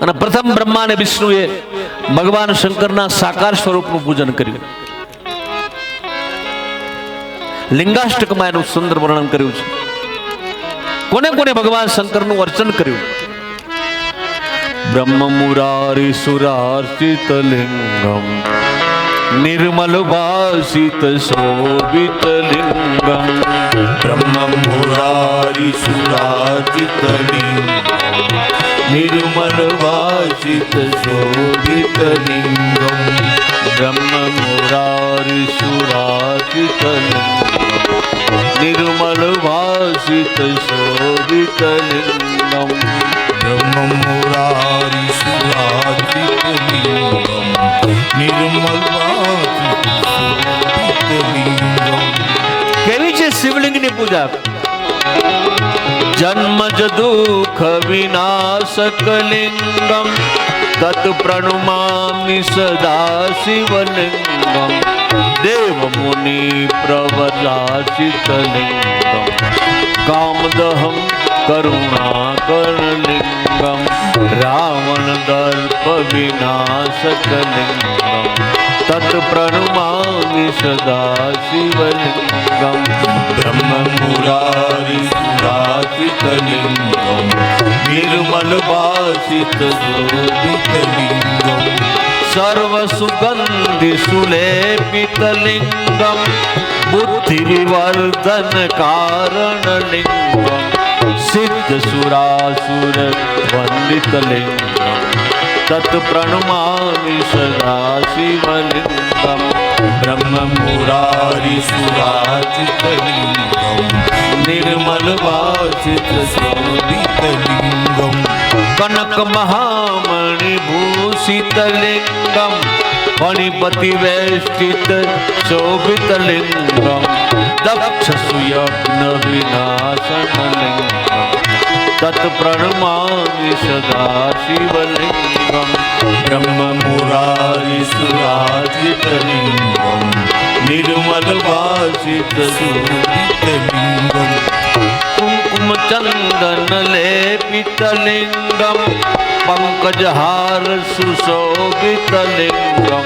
અને પ્રથમ બ્રહ્મા અને વિષ્ણુએ ભગવાન શંકરના સાકાર સ્વરૂપનું પૂજન કર્યું. લિંગાષ્ટકમાં એનું સુંદર વર્ણન કર્યું છે. કોને કોને ભગવાન શંકરનું અર્ચન કર્યું? બ્રહ્મ મુરારી સુરાર્ચિત લિંગમ निर्मल भाषित शोभित लिंगम ब्रह्म मुरारी सुराजित लिंगम निर्मल भाषित शोभित लिंगम ब्रह्म मुरारी सुराजित लिंगम निर्मल भाषित शोभित लिंगम ब्रह्म मुरारी सुराजित लिंगम निर्मल કેવી છે શિવલિંગની પૂજા? જન્મજ દુઃખ વિનાશક લિંગમ તત પ્રણમામિ સદા શિવલિંગમ દેવ મુનિ પ્રવરાચિત લિંગમ કામદહમ કરુણાકર લિંગમ રાવણ દર્પ વિનાશક લિંગમ तत् प्रणमामि सदा शिवलिंगम ब्रह्म मुरारी सुराजित लिंगम निर्मल भाषित शोभित लिंगम सर्व सुगंधि सुलेपित लिंगम बुद्धि विवर्धन कारण लिंगम सिद्ध सुरासुर वंदित लिंगम तत् प्रणमामि सदा शिवलिंगम ब्रह्म मुरारी सुराजित लिंगम निर्मल भाषित शोभित लिंगम कनक महामणि भूषित लिंगम फणिपति वेष्टित शोभित लिंगम दक्ष सुयज्ञ विनाशन लिंगम तत् प्रणमामि सदा शिवलिंगम ब्रह्म मुरारी सुराजित लिंगम निर्मल भाषित शोभित लिंगम कुंकुम चंदन लेपित लिंगम पंकजहार सुशोभित लिंगम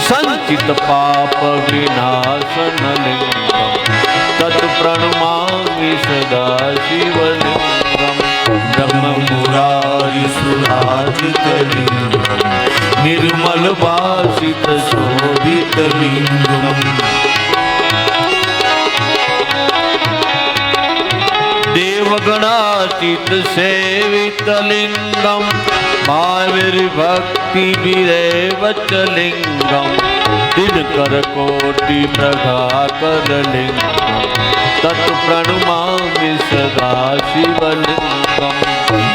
संचित पाप विनाशन लिंगम तत् प्रणमामि सदा शिवलिंगम ब्रह्म मुरारी सुराजित लिंगम निर्मल भाषित शोभित लिंगम देवगणातीत सेवित लिंगम महावीर भक्ति विरेवच लिंगम दिनकर कोटि प्रभाकर लिंगम तत् प्रणमामि सदा शिवलिंगम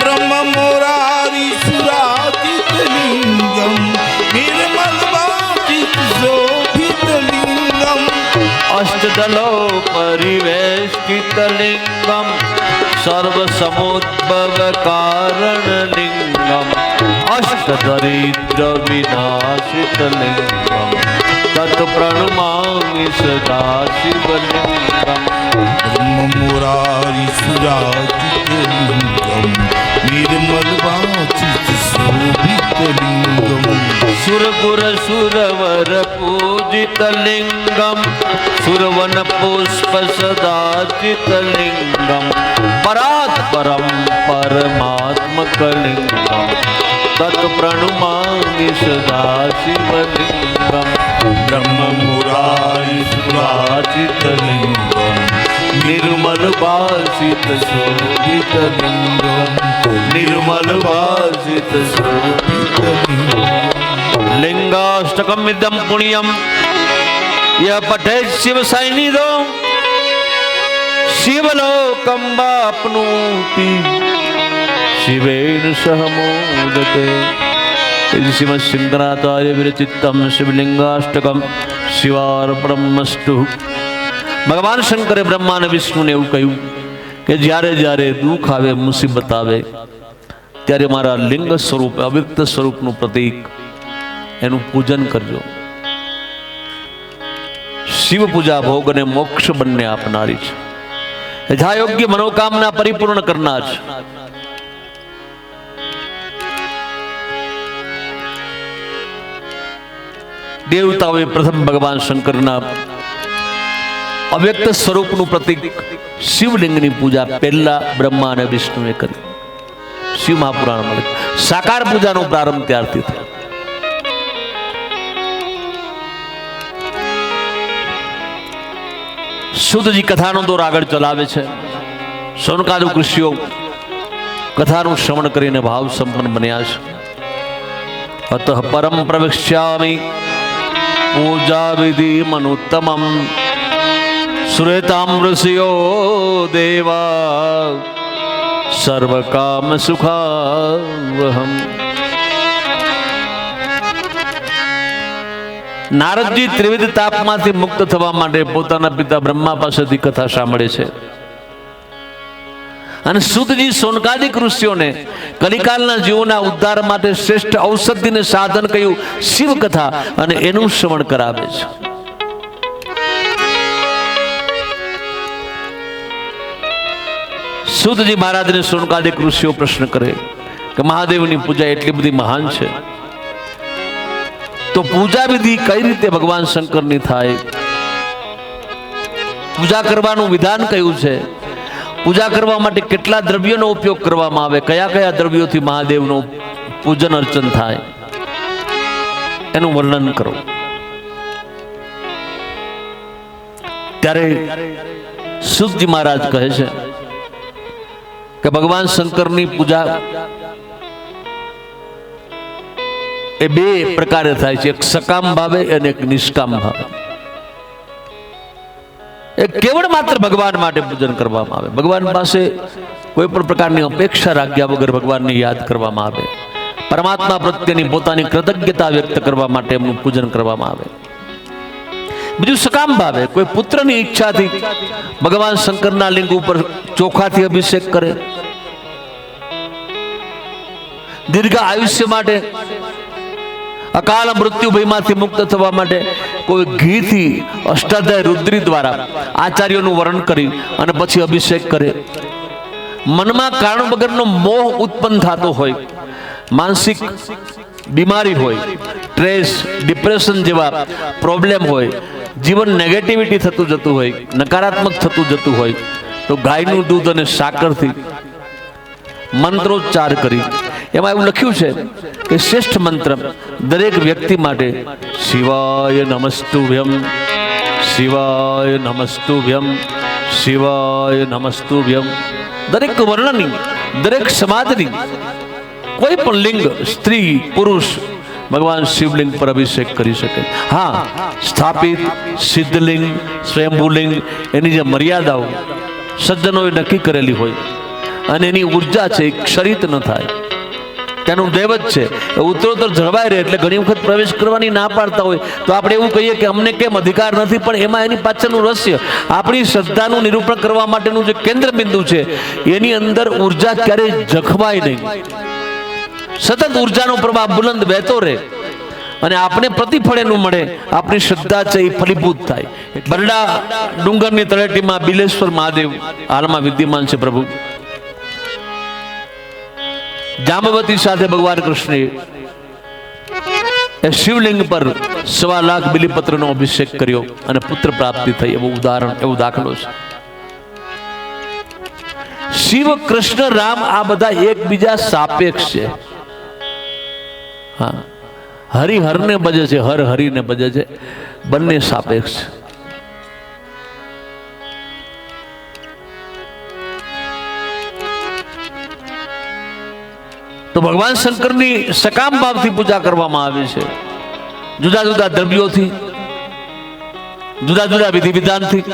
ब्रह्म मुरारी सुराजित लिंगम निर्मल भाषित शोभित लिंगम अष्टदलो परिवेष्टित लिंगम सर्व समुद्भव कारण लिंगम अष्टदरिद्र विनाशित लिंगम तत् प्रणमामि सदा शिवलिंगम ब्रह्म मुरारी सुराजित लिंगम निर्मल भाषित शोभित लिंगम सुरपुर सुरवर पूजित लिंगम सुरवन पुष्प सदाचित लिंगम परात् परम परमात्मक लिंगम तत् प्रणमामि सदा शिवलिंगम ब्रह्म मुरारी सुराजित लिंगम निर्मल भाषित शोभित लिंगम निर्मल भाषित शोभित लिंगम लिंगाष्टकम इदं पुण्यम यह पठे शिव सैनिधो शिवलोकं वाप्नोति शिवेन सह मोदते। श्रीमद् सिंहनाथार्य विरचितम शिवलिंगाष्टकम शिवार्पणमस्तु। भगवान शंकरे ब्रह्मा ने विष्णु ने એવું કહ્યું કે જ્યારે જ્યારે દુઃખ આવે મુસીબત આવે ત્યારે મારા લિંગ સ્વરૂપ અવ્યક્ત સ્વરૂપનું પ્રતીક એનું પૂજન કરજો। શિવ પૂજા ભોગ અને મોક્ષ બંને આપનારી છે, યથાયોગ્ય મનોકામના પરિપૂર્ણ કરનાર છે। દેવતાઓએ પ્રથમ ભગવાન શંકરના અવ્યક્ત સ્વરૂપનું પ્રતીક શિવલિંગની પૂજા પહેલા બ્રહ્મા અને વિષ્ણુએ કરી. શિવ મહાપુરાણમાં સાકાર પૂજાનો પ્રારંભ ત્યારથી થયો. શુદ્ધજી કથાનો દોર આગળ ચલાવે છે. સોનકાદિક ઋષિઓ કથાનું શ્રવણ કરીને ભાવ સંપન્ન બન્યા છે. અતઃ પરમ પ્રવક્ષ્યામિ પૂજા વિધિ મનુત્તમમ શ્રેતામ ઋષિયો દેવા સર્વ કામ સુખાવહમ. નારદજી ત્રિવિધ તાપમાંથી મુક્ત થવા માટે પોતાના પિતા બ્રહ્મા પાસેથી કથા સાંભળે છે અને શુદ્ધજી સોનકાદિક ઋષિઓને કલિકાલના જીવોના ઉદ્ધાર માટે શ્રેષ્ઠ ઔષધિને સાધન કહ્યું શિવ કથા અને એનું શ્રવણ કરાવે છે. શુદ્ધજી મહારાજને સોનકાદિક ઋષિઓ પ્રશ્ન કરે કે મહાદેવની પૂજા એટલી બધી મહાન છે તો પૂજા વિધિ કઈ રીતે ભગવાન શંકરની થાય? પૂજા કરવાનું વિધાન કયું છે? પૂજા કરવા માટે કેટલા દ્રવ્યોનો ઉપયોગ કરવામાં આવે? કયા કયા દ્રવ્યોથી મહાદેવનું પૂજન અર્ચન થાય? એનું વર્ણન કરો. ત્યારે શુદ્ધજી મહારાજ કહે છે કે ભગવાન શંકરની પૂજા એ બે પ્રકારે થાય છે. એક સકામ ભાવે અને એક નિષ્કામ ભાવે. એક કેવળ માત્ર ભગવાન માટે પૂજન કરવામાં આવે. ભગવાન પાસે કોઈ પણ પ્રકારની અપેક્ષા રાખ્યા વગર ભગવાનને યાદ કરવામાં આવે. પરમાત્મા પ્રત્યેની પોતાની કૃતજ્ઞતા વ્યક્ત કરવા માટે એમનું પૂજન કરવામાં આવે. બીજું સકામ ભાવે કોઈ પુત્રની ઈચ્છાથી ભગવાન શંકરના લિંગ ઉપર ચોખાથી અભિષેક કરે. દીર્ઘ આયુષ્ય માટે, અકાલ મૃત્યુ ભયમાંથી મુક્ત થવા માટે કોઈ ઘીથી અષ્ટાધ્યાય રુદ્રી દ્વારા આચાર્યોનું વર્ણન કરી અને પછી અભિષેક કરે. મનમાં કારણ વગરનો મોહ ઉત્પન્ન થતો હોય, માનસિક બીમારી હોય, સ્ટ્રેસ, ડિપ્રેશન જેવા પ્રોબ્લેમ હોય, જીવન નેગેટિવિટી થતું જતું હોય, નકારાત્મક થતું જતું હોય તો ગાયનું દૂધ અને સાકરથી મંત્રોચ્ચાર કરી. એમાં એવું લખ્યું છે કે શ્રેષ્ઠ મંત્ર દરેક વ્યક્તિ માટે શિવાય નમસ્તુભ્યમ, શિવાય નમસ્તુભ્યમ, શિવાય નમસ્તુભ્યમ. દરેક વર્ણની, દરેક સમાજની કોઈ પણ લિંગ, સ્ત્રી પુરુષ ભગવાન શિવલિંગ પર અભિષેક કરી શકે. હા, સ્થાપિત સિદ્ધલિંગ, સ્વયંભૂલિંગ એની જે મર્યાદાઓ સજ્જનોએ નક્કી કરેલી હોય અને એની ઉર્જા છે એ ક્ષરિત ન થાય, તેનું દૈવત છે એ ઉત્તરોત્તર જળવાય રહે. એટલે ઘણી વખત પ્રવેશ કરવાની ના પાડતા હોય તો આપણે એવું કહીએ કે અમને કેમ અધિકાર નથી, પણ એમાં એની પાછળનું રહસ્ય આપણી શ્રદ્ધાનું નિરૂપણ કરવા માટેનું જે કેન્દ્ર બિંદુ છે એની અંદર ઉર્જા ક્યારેય જખમાય નહીં. સતત ઉર્જાનો પ્રવાહ બુલંદ વહેતો રહે અને આપણે પ્રતિફળ એનું મળે. આપણી શ્રદ્ધા છે એ ફલીભૂત થાય. બરડા ડુંગરની તળેટીમાં બિલેશ્વર મહાદેવ હાલમાં વિદ્યમાન છે પ્રભુ. જાંબવતી સાથે ભગવાન કૃષ્ણે એ શિવલિંગ પર 1.25 લાખ બિલીપત્રનો અભિષેક કર્યો અને પુત્ર પ્રાપ્તિ થઈ. એવું ઉદાહરણ, એવો દાખલો છે. શિવ, કૃષ્ણ, રામ આ બધા એકબીજા સાપેક્ષ છે. હા, હરિ હરને ભજે છે, હર હરિને ભજે છે, બંને સાપેક્ષ છે. તો ભગવાન શંકરની સકામ ભાવથી પૂજા કરવામાં આવે છે. જુદા જુદા દ્રવ્યોથી, જુદા જુદા વિધિ વિધાનથી,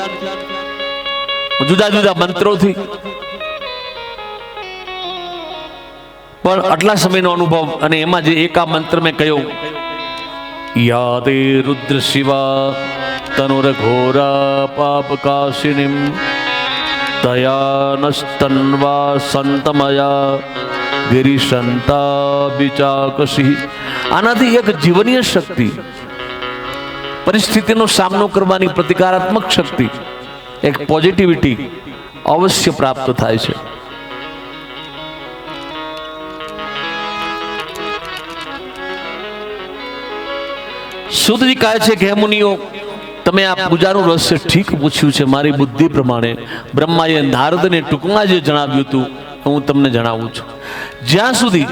જુદા જુદા મંત્રોથી. પણ આટલા સમયનો અનુભવ અને એમાં જે એકા મંત્ર મેં કહ્યું, યાદે રુદ્ર શિવા તનુર ઘોરા પાપ કાશિનીમ દયાનસ્તન્વા સંતમયા ગિરિશંતા બિચાકશી. આનાથી એક જીવનીય શક્તિ, પરિસ્થિતિનો સામનો કરવાની પ્રતિકારાત્મક શક્તિ, એક પોઝિટિવિટી અવશ્ય પ્રાપ્ત થાય છે. સુતજી કહે છે કે હે મુનિઓ, તમે આ પૂજાનું રહસ્ય ઠીક પૂછ્યું છે. મારી બુદ્ધિ પ્રમાણે બ્રહ્માએ નારદને ટૂંકમાં જે જણાવ્યું હતું હું તમને જણાવું છું. જ્યાં સુધી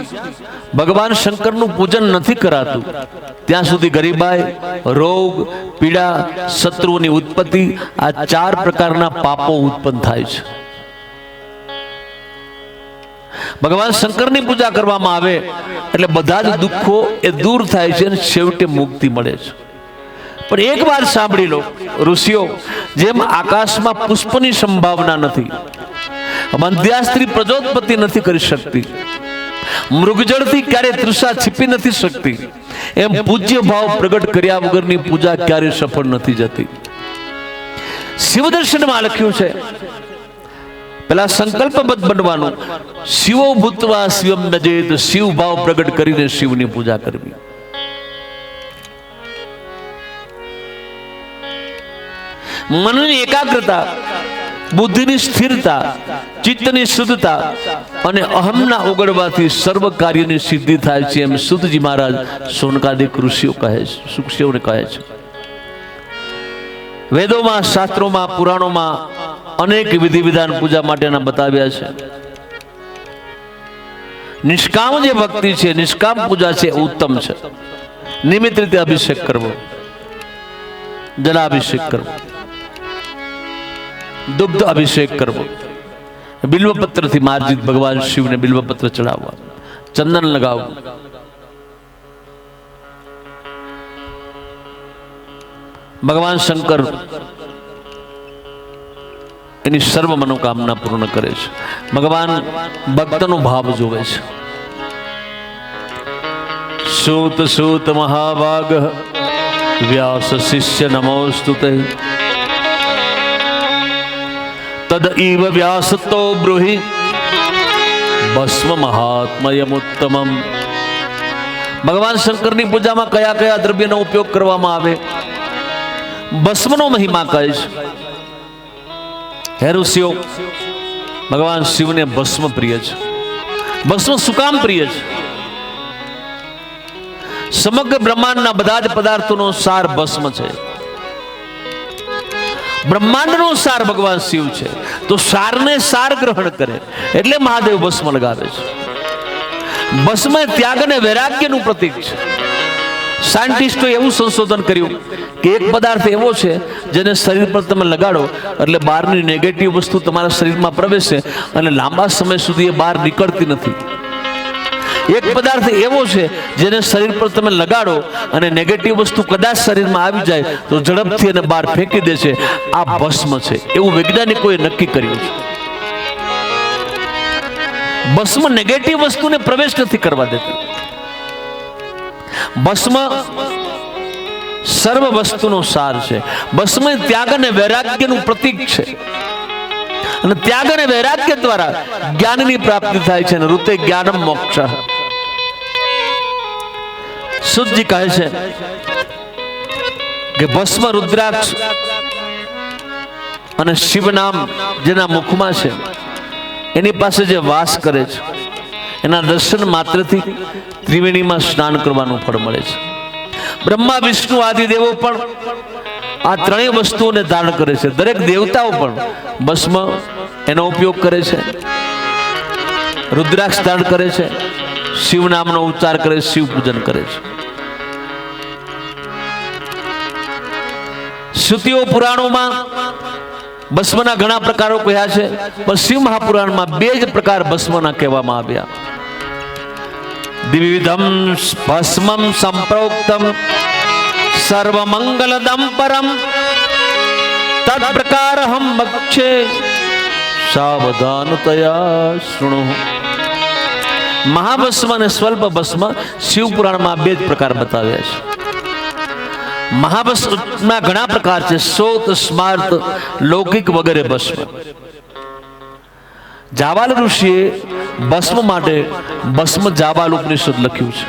ભગવાન શંકરનું પૂજન નથી કરાતું ત્યાં સુધી ગરીબાઈ, રોગ, પીડા, શત્રુઓની ઉત્પત્તિ, આ 4 પ્રકારના પાપો ઉત્પન્ન થાય છે. ભગવાન શંકરની પૂજા કરવામાં આવે એટલે બધા જ દુઃખો એ દૂર થાય છે અને છેવટે મુક્તિ મળે છે. પણ એક વાત સાંભળી લો ઋષિઓ, જેમ આકાશમાં પુષ્પની સંભાવના નથી, મંધ્યાસ્ત્રી પ્રજોત્પત્તિ નથી કરી શકતી, મૃગજળથી ક્યારે તૃષા છીપી નથી શકતી, એમ પૂજ્ય ભાવ પ્રગટ કર્યા વગરની પૂજા ક્યારે સફળ નથી જતી. શિવદર્શનમાં લખ્યું છે પેલા સંકલ્પબદ્ધ બનવાનું, શિવો ભૂતવા શિવમ નજેત, શિવ ભાવ પ્રગટ કરીને શિવની પૂજા કરવી. મનની એકાગ્રતા, બુદ્ધિની સ્થિરતા, ચિત્તની શુદ્ધતા અને અહમના ઓગળવાથી સર્વ કાર્યની સિદ્ધિ થાય છે, એમ સુતજી મહારાજ સોનકાદિક ઋષિઓ કહે છે, ઋષિઓને કહે છે. વેદોમાં, શાસ્ત્રોમાં, પુરાણોમાં અનેક વિધિ વિધાન પૂજા માટેના બતાવ્યા છે. નિષ્કામ જે ભક્તિ છે, નિષ્કામ પૂજા છે, ઉત્તમ છે. નિયમિત રીતે અભિષેક કરવો, જલાભિષેક કરવો, દુગ્ધ અભિષેક કરવો, બિલ્વપત્રથી માર્જિત ભગવાન શિવને બિલ્વપત્ર ચડાવવા, ચંદન લગાવવું, ભગવાન શંકર એની સર્વ મનોકામના પૂર્ણ કરે છે. ભગવાન ભક્તનો ભાવ જોવે છે. સૂત સૂત મહાભાગ વ્યાસ શિષ્ય નમોસ્તુતે, તદ ઇવ વ્યાસતો બ્રૂહિ ભસ્મ મહાત્મયમુત્તમમ. ભગવાન શંકરની પૂજામાં કયા કયા દ્રવ્યનો ઉપયોગ કરવામાં આવે? ભસ્મનો મહિમા કહે છે. હે ઋષિઓ, ભગવાન શિવને ભસ્મ પ્રિય છે. ભસ્મ શું કામ પ્રિય છે? સમગ્ર બ્રહ્માંડના બધા જ પદાર્થોનો સાર ભસ્મ છે. બ્રહ્માંડનો સાર ભગવાન શિવ છે, તો સારને સાર ગ્રહણ કરે એટલે મહાદેવ ભસ્મ લગાવે છે. ભસ્મ ત્યાગ અને વૈરાગ્યનું પ્રતીક છે. સાયન્ટિસ્ટોએ એવું સંશોધન કર્યું કે એક પદાર્થ એવો છે જેને શરીર પર તમે લગાડો એટલે બહારની નેગેટિવ વસ્તુ તમારા શરીરમાં પ્રવેશે અને લાંબા સમય સુધી એ બહાર નીકળતી નથી. એક પદાર્થ એવો છે જેને શરીર પર તમે લગાડો અને નેગેટિવ વસ્તુ કદાચ શરીરમાં આવી જાય તો ઝડપથી એને બહાર ફેંકી દે છે. આ ભસ્મ છે, એવું વૈજ્ઞાનિકોએ નક્કી કર્યું છે. ભસ્મ નેગેટિવ વસ્તુને પ્રવેશ નથી કરવા દેતી. ભસ્મ સર્વ વસ્તુનો સાર છે. ભસ્મ ત્યાગ અને વૈરાગ્યનું પ્રતીક છે અને ત્યાગ અને વૈરાગ્ય દ્વારા જ્ઞાનની પ્રાપ્તિ થાય છે અને ઋતે જ્ઞાનમ મોક્ષ. સુતજી કહે છે કે ભસ્મ, રુદ્રાક્ષ અને શિવ નામ જેના મુખમાં છે એની પાસે જે વાસ કરે છે એના દર્શન માત્રથી ત્રિવેણીમાં સ્નાન કરવાનું ફળ મળે છે. બ્રહ્મા, વિષ્ણુ આદિ દેવો પણ આ ત્રણેય વસ્તુઓને ધારણ કરે છે. દરેક દેવતાઓ પણ ભસ્મ એનો ઉપયોગ કરે છે, રુદ્રાક્ષ ધારણ કરે છે, શિવ નામનો ઉચ્ચાર કરે, શિવ પૂજન કરે છે. શ્રુતિઓ, પુરાણોમાં ભસ્મના ઘણા પ્રકારો કહ્યા છે, પણ શિવ મહાપુરાણમાં 2 જ પ્રકાર ભસ્મના કહેવામાં આવ્યા. દ્વિવિધમ ભસ્મમ સંપ્રોક્તમ સર્વમંગલદમ પરમ તદ પ્રકારહમ વક્ષે સાવધાનતયા શૃણુ. મહાભસ્મ અને સ્વલ્પ ભસ્મ શિવ પુરાણમાં 2 જ પ્રકાર બતાવ્યા છે. મહાભસ્મના ઘણા પ્રકાર છે, સોત, સ્માર્ત, લૌકિક વગેરે ભસ્મ. જાબાલ ઋષિએ ભસ્મ માટે ભસ્મ જાબાલ ઉપનિષદ લખ્યું છે.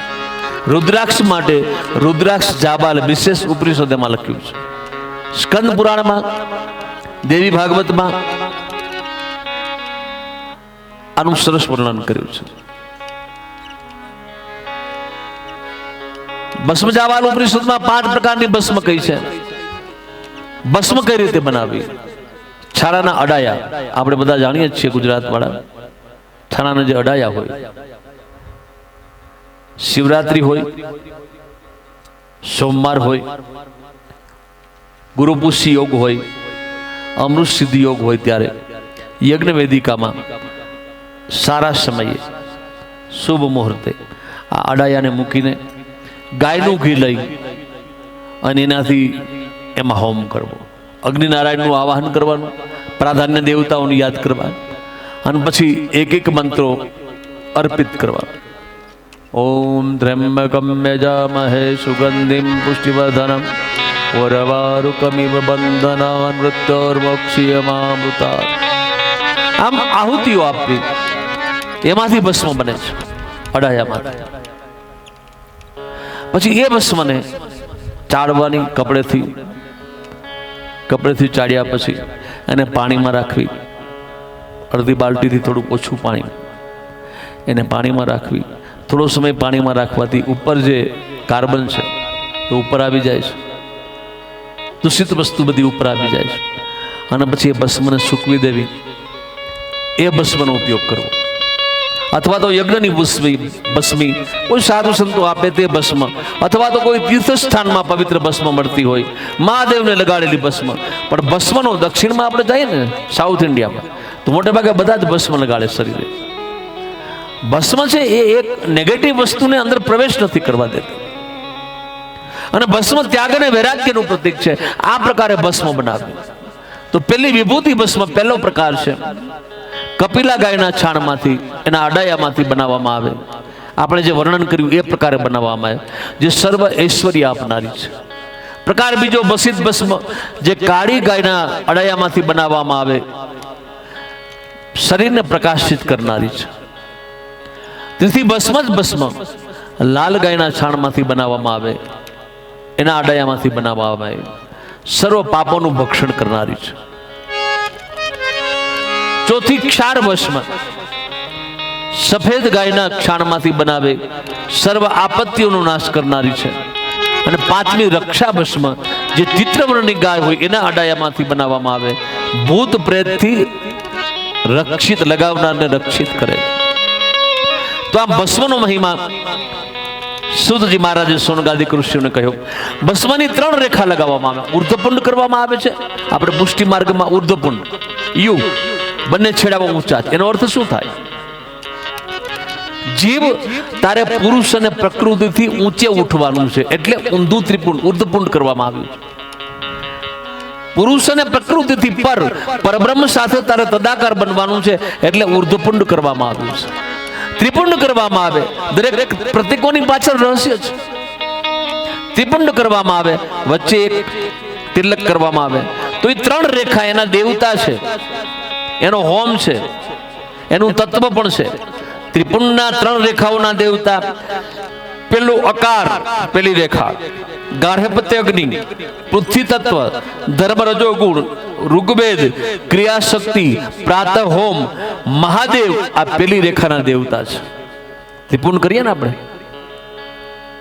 રુદ્રાક્ષ માટે રુદ્રાક્ષ જાબાલ વિશેષ ઉપનિષદ એમાં લખ્યું છે. સ્કંદ પુરાણમાં, દેવી ભાગવતમાં આનું સરસ વર્ણન કર્યું છે. ભસ્મ જાવાલ ઉપનિષદમાં 5 પ્રકારની ભસ્મ કઈ છે. ભસ્મ કઈ રીતે બનાવી? છાણાના અડાયા, આપણે બધા જાણીએ જ છીએ ગુજરાત વાળા, છાણાના જે અડાયા હોય, શિવરાત્રી હોય, સોમવાર હોય, ગુરુપુષ્ય યોગ હોય, અમૃત સિદ્ધિ યોગ હોય, ત્યારે યજ્ઞ વેદિકામાં સારા સમયે શુભ મુહૂર્તે આ અડાયાને મૂકીને ગાયનું ઘી લઈ અને એનાથી એમાં હોમ કરવો, અગ્નિનારાયણનું આવાહન કરવાનું, પ્રાધાન્ય દેવતાઓને યાદ કરવા, અને પછી એક એક મંત્રો અર્પિત કરવા. ઓમ ત્ર્યંબકમ યજામહે સુગંધિમ પુષ્ટિવર્ધનમ ઉર્વારુકમિવ બંધનાન મૃત્યોર્મોક્ષીયમામૃતા. આમ આહુતિઓ આપવી, એમાંથી ભસ્મ બને છે, અડાયામાંથી. પછી એ ભસ્મને ચાળવાની, કપડેથી ચાળ્યા પછી એને પાણીમાં રાખવી, અડધી બાલટીથી થોડું ઓછું પાણી એને પાણીમાં રાખવી. થોડો સમય પાણીમાં રાખવાથી ઉપર જે કાર્બન છે એ ઉપર આવી જાય છે, દૂષિત વસ્તુ બધી ઉપર આવી જાય છે, અને પછી એ ભસ્મને સૂકવી દેવી, એ ભસ્મનો ઉપયોગ કરવો. અથવા તો યજ્ઞની ભસ્મી કોઈ સાધુ સંતો આપે તે ભસ્મ, અથવા તો કોઈ તીર્થ સ્થાનમાં પવિત્ર ભસ્મ મળતી હોય, મહાદેવને લગાડેલી ભસ્મ. પણ ભસ્મનો દક્ષિણમાં આપણે જઈએ ને, સાઉથ ઇન્ડિયામાં, તો મોટે ભાગે બધા જ ભસ્મ લગાડે શરીરે. ભસ્મ છે એ એક નેગેટિવ વસ્તુને અંદર પ્રવેશ નથી કરવા દેતી, અને ભસ્મ ત્યાગ અને વૈરાગ્યનું પ્રતીક છે. આ પ્રકારે ભસ્મ બનાવ્યું. તો પેલી વિભૂતિ ભસ્મ પહેલો પ્રકાર છે, કપિલા ગાયના છાણમાંથી, એના અડાયામાંથી બનાવવામાં આવે. આપણે જે વર્ણન કર્યું એ પ્રકારે બનાવવામાં આવે, જે સર્વ ઐશ્વર્ય આપનારી છે. પ્રકાર બીજો બસિત ભસ્મ, જે કાળી ગાયના અડાયામાંથી બનાવવામાં આવે, શરીરને પ્રકાશિત કરનારી છે. તેથી ભસ્મ જ ભસ્મ લાલ ગાયના છાણમાંથી બનાવવામાં આવે, એના અડાયામાંથી બનાવવામાં આવે, સર્વ પાપોનું ભક્ષણ કરનારી છે. ચોથી ક્ષાર ભસ્મ, સફેદ ગાયના ક્ષાણમાંથી બનાવે, સર્વ આપત્તિઓનો નાશ કરનારી છે. અને પાંચમી રક્ષા ભસ્મ, જે ચિત્રવર્ણની ગાય હોય એના અડાયામાંથી બનાવવામાં આવે, ભૂત પ્રેતથી રક્ષિત, લગાવનારને રક્ષિત કરે. તો આ ભસ્મનો મહિમા સુતજી મહારાજે સોનગાદી ઋષિઓને કહ્યો. ભસ્મની 3 રેખા લગાવવામાં આવે, ઉર્ધ્વપુંડ કરવામાં આવે છે. આપણે પુષ્ટિ માર્ગમાં ઉર્ધ્વપુંડ, યુ, બંને છેડામાં ઊંચા. એનો અર્થ શું થાય? જીવ તારે પુરુષ અને પ્રકૃતિથી ઊંચે ઉઠવાનું છે, એટલે ઊંધું ત્રિપુંડ, ઉર્ધ્વપુંડ કરવામાં આવ્યું છે. પુરુષ અને પ્રકૃતિથી પરબ્રહ્મ સાથે તારે તદાકાર બનવાનું છે, એટલે ઉર્ધ્વપુંડ કરવામાં આવ્યું છે. ત્રિપુંડ કરવામાં આવે, દરેક પ્રતીકોની પાછળ રહસ્ય છે. ત્રિપુંડ કરવામાં આવે, વચ્ચે એક તિલક કરવામાં આવે. તો એ 3 રેખા એના દેવતા છે, એનો હોમ છે, એનું તત્વ પણ છે. ત્રિપુંડના 3 રેખાઓના દેવતા, પેલું અકાર, પેલી રેખા ગાર્હપત્ય અગ્નિ, પૃથ્વી તત્વ, ધર્મ રજોગુણ, ઋગ્વેદ, ક્રિયાશક્તિ, પ્રાતઃ હોમ, મહાદેવ, આ પેલી રેખાના દેવતા છે. ત્રિપુંડ કરીએ ને આપણે,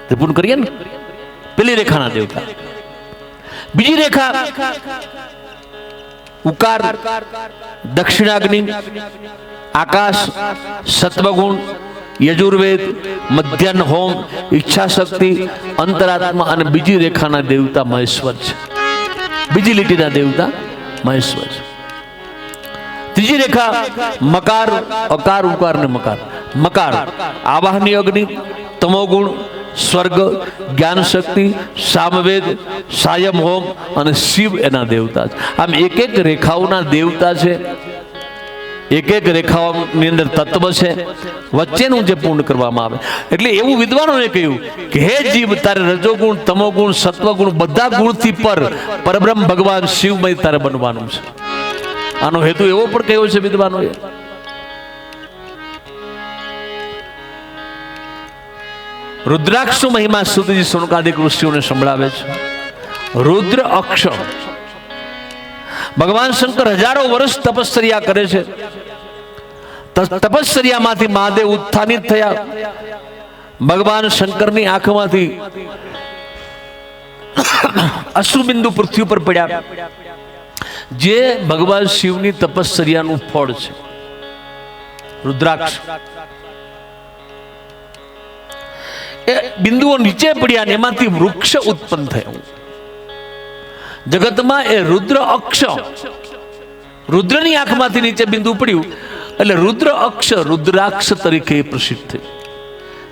ત્રિપુંડ કરીએ ને, પેલી રેખાના દેવતા. બીજી રેખા ઉકાર, દક્ષિણાગ્નિ, આકાશ, સત્વગુણ, યજુર્વેદ, મધ્યાહ્ન હોમ, ઈચ્છાશક્તિ, અંતરાત્મા. અને બીજી રેખાના દેવતા મહેશ્વર છે, બીજી લીટીના દેવતા મહેશ્વર છે. ત્રીજી રેખા મકાર, અકાર, ઉકાર ને મકાર. મકાર આવાહની અગ્નિ, તમોગુણ, સ્વર્ગ, જ્ઞાન શક્તિ, સામવેદ, સાયમ હોમ, અને શિવ એના દેવતા છે. આમ એક એક રેખાઓના દેવતા છે, એક એક રેખાઓની અંદર તત્વ છે, વચ્ચેનું જે પૂર્ણ કરવામાં આવે. એટલે એવું વિદ્વાનોને કહ્યું કે હે જીવ, તારે રજોગુણ, તમોગુણ, સત્વગુણ બધા ગુણથી પરબ્રહ્મ ભગવાન શિવમય તારે બનવાનું છે. આનો હેતુ એવો પણ કહ્યો છે વિદ્વાનોએ. રુદ્રાક્ષ મહિમા સુતજી સોનકાદિક ઋષિઓને સંભળાવે છે. રુદ્ર અક્ષ, ભગવાન શંકર હજારો વર્ષ તપશ્ચર્યા કરે છે. તપશ્ચર્યામાંથી મહાદેવ ઉત્થાનિત થયા, ભગવાન શંકરની આંખમાંથી અશ્રુબિંદુ પૃથ્વી પર પડ્યા, જે ભગવાન શિવની તપશ્ચર્યાનું ફળ છે, રુદ્રાક્ષ. એ બિંદુઓ નીચે પડ્યા ને એમાંથી વૃક્ષ ઉત્પન્ન થયું. જગતમાં એ રુદ્ર અક્ષ, રુદ્રની આંખમાંથી નીચે બિંદુ પડ્યું એટલે રુદ્ર અક્ષ રુદ્રાક્ષ તરીકે પ્રસિદ્ધ થયું.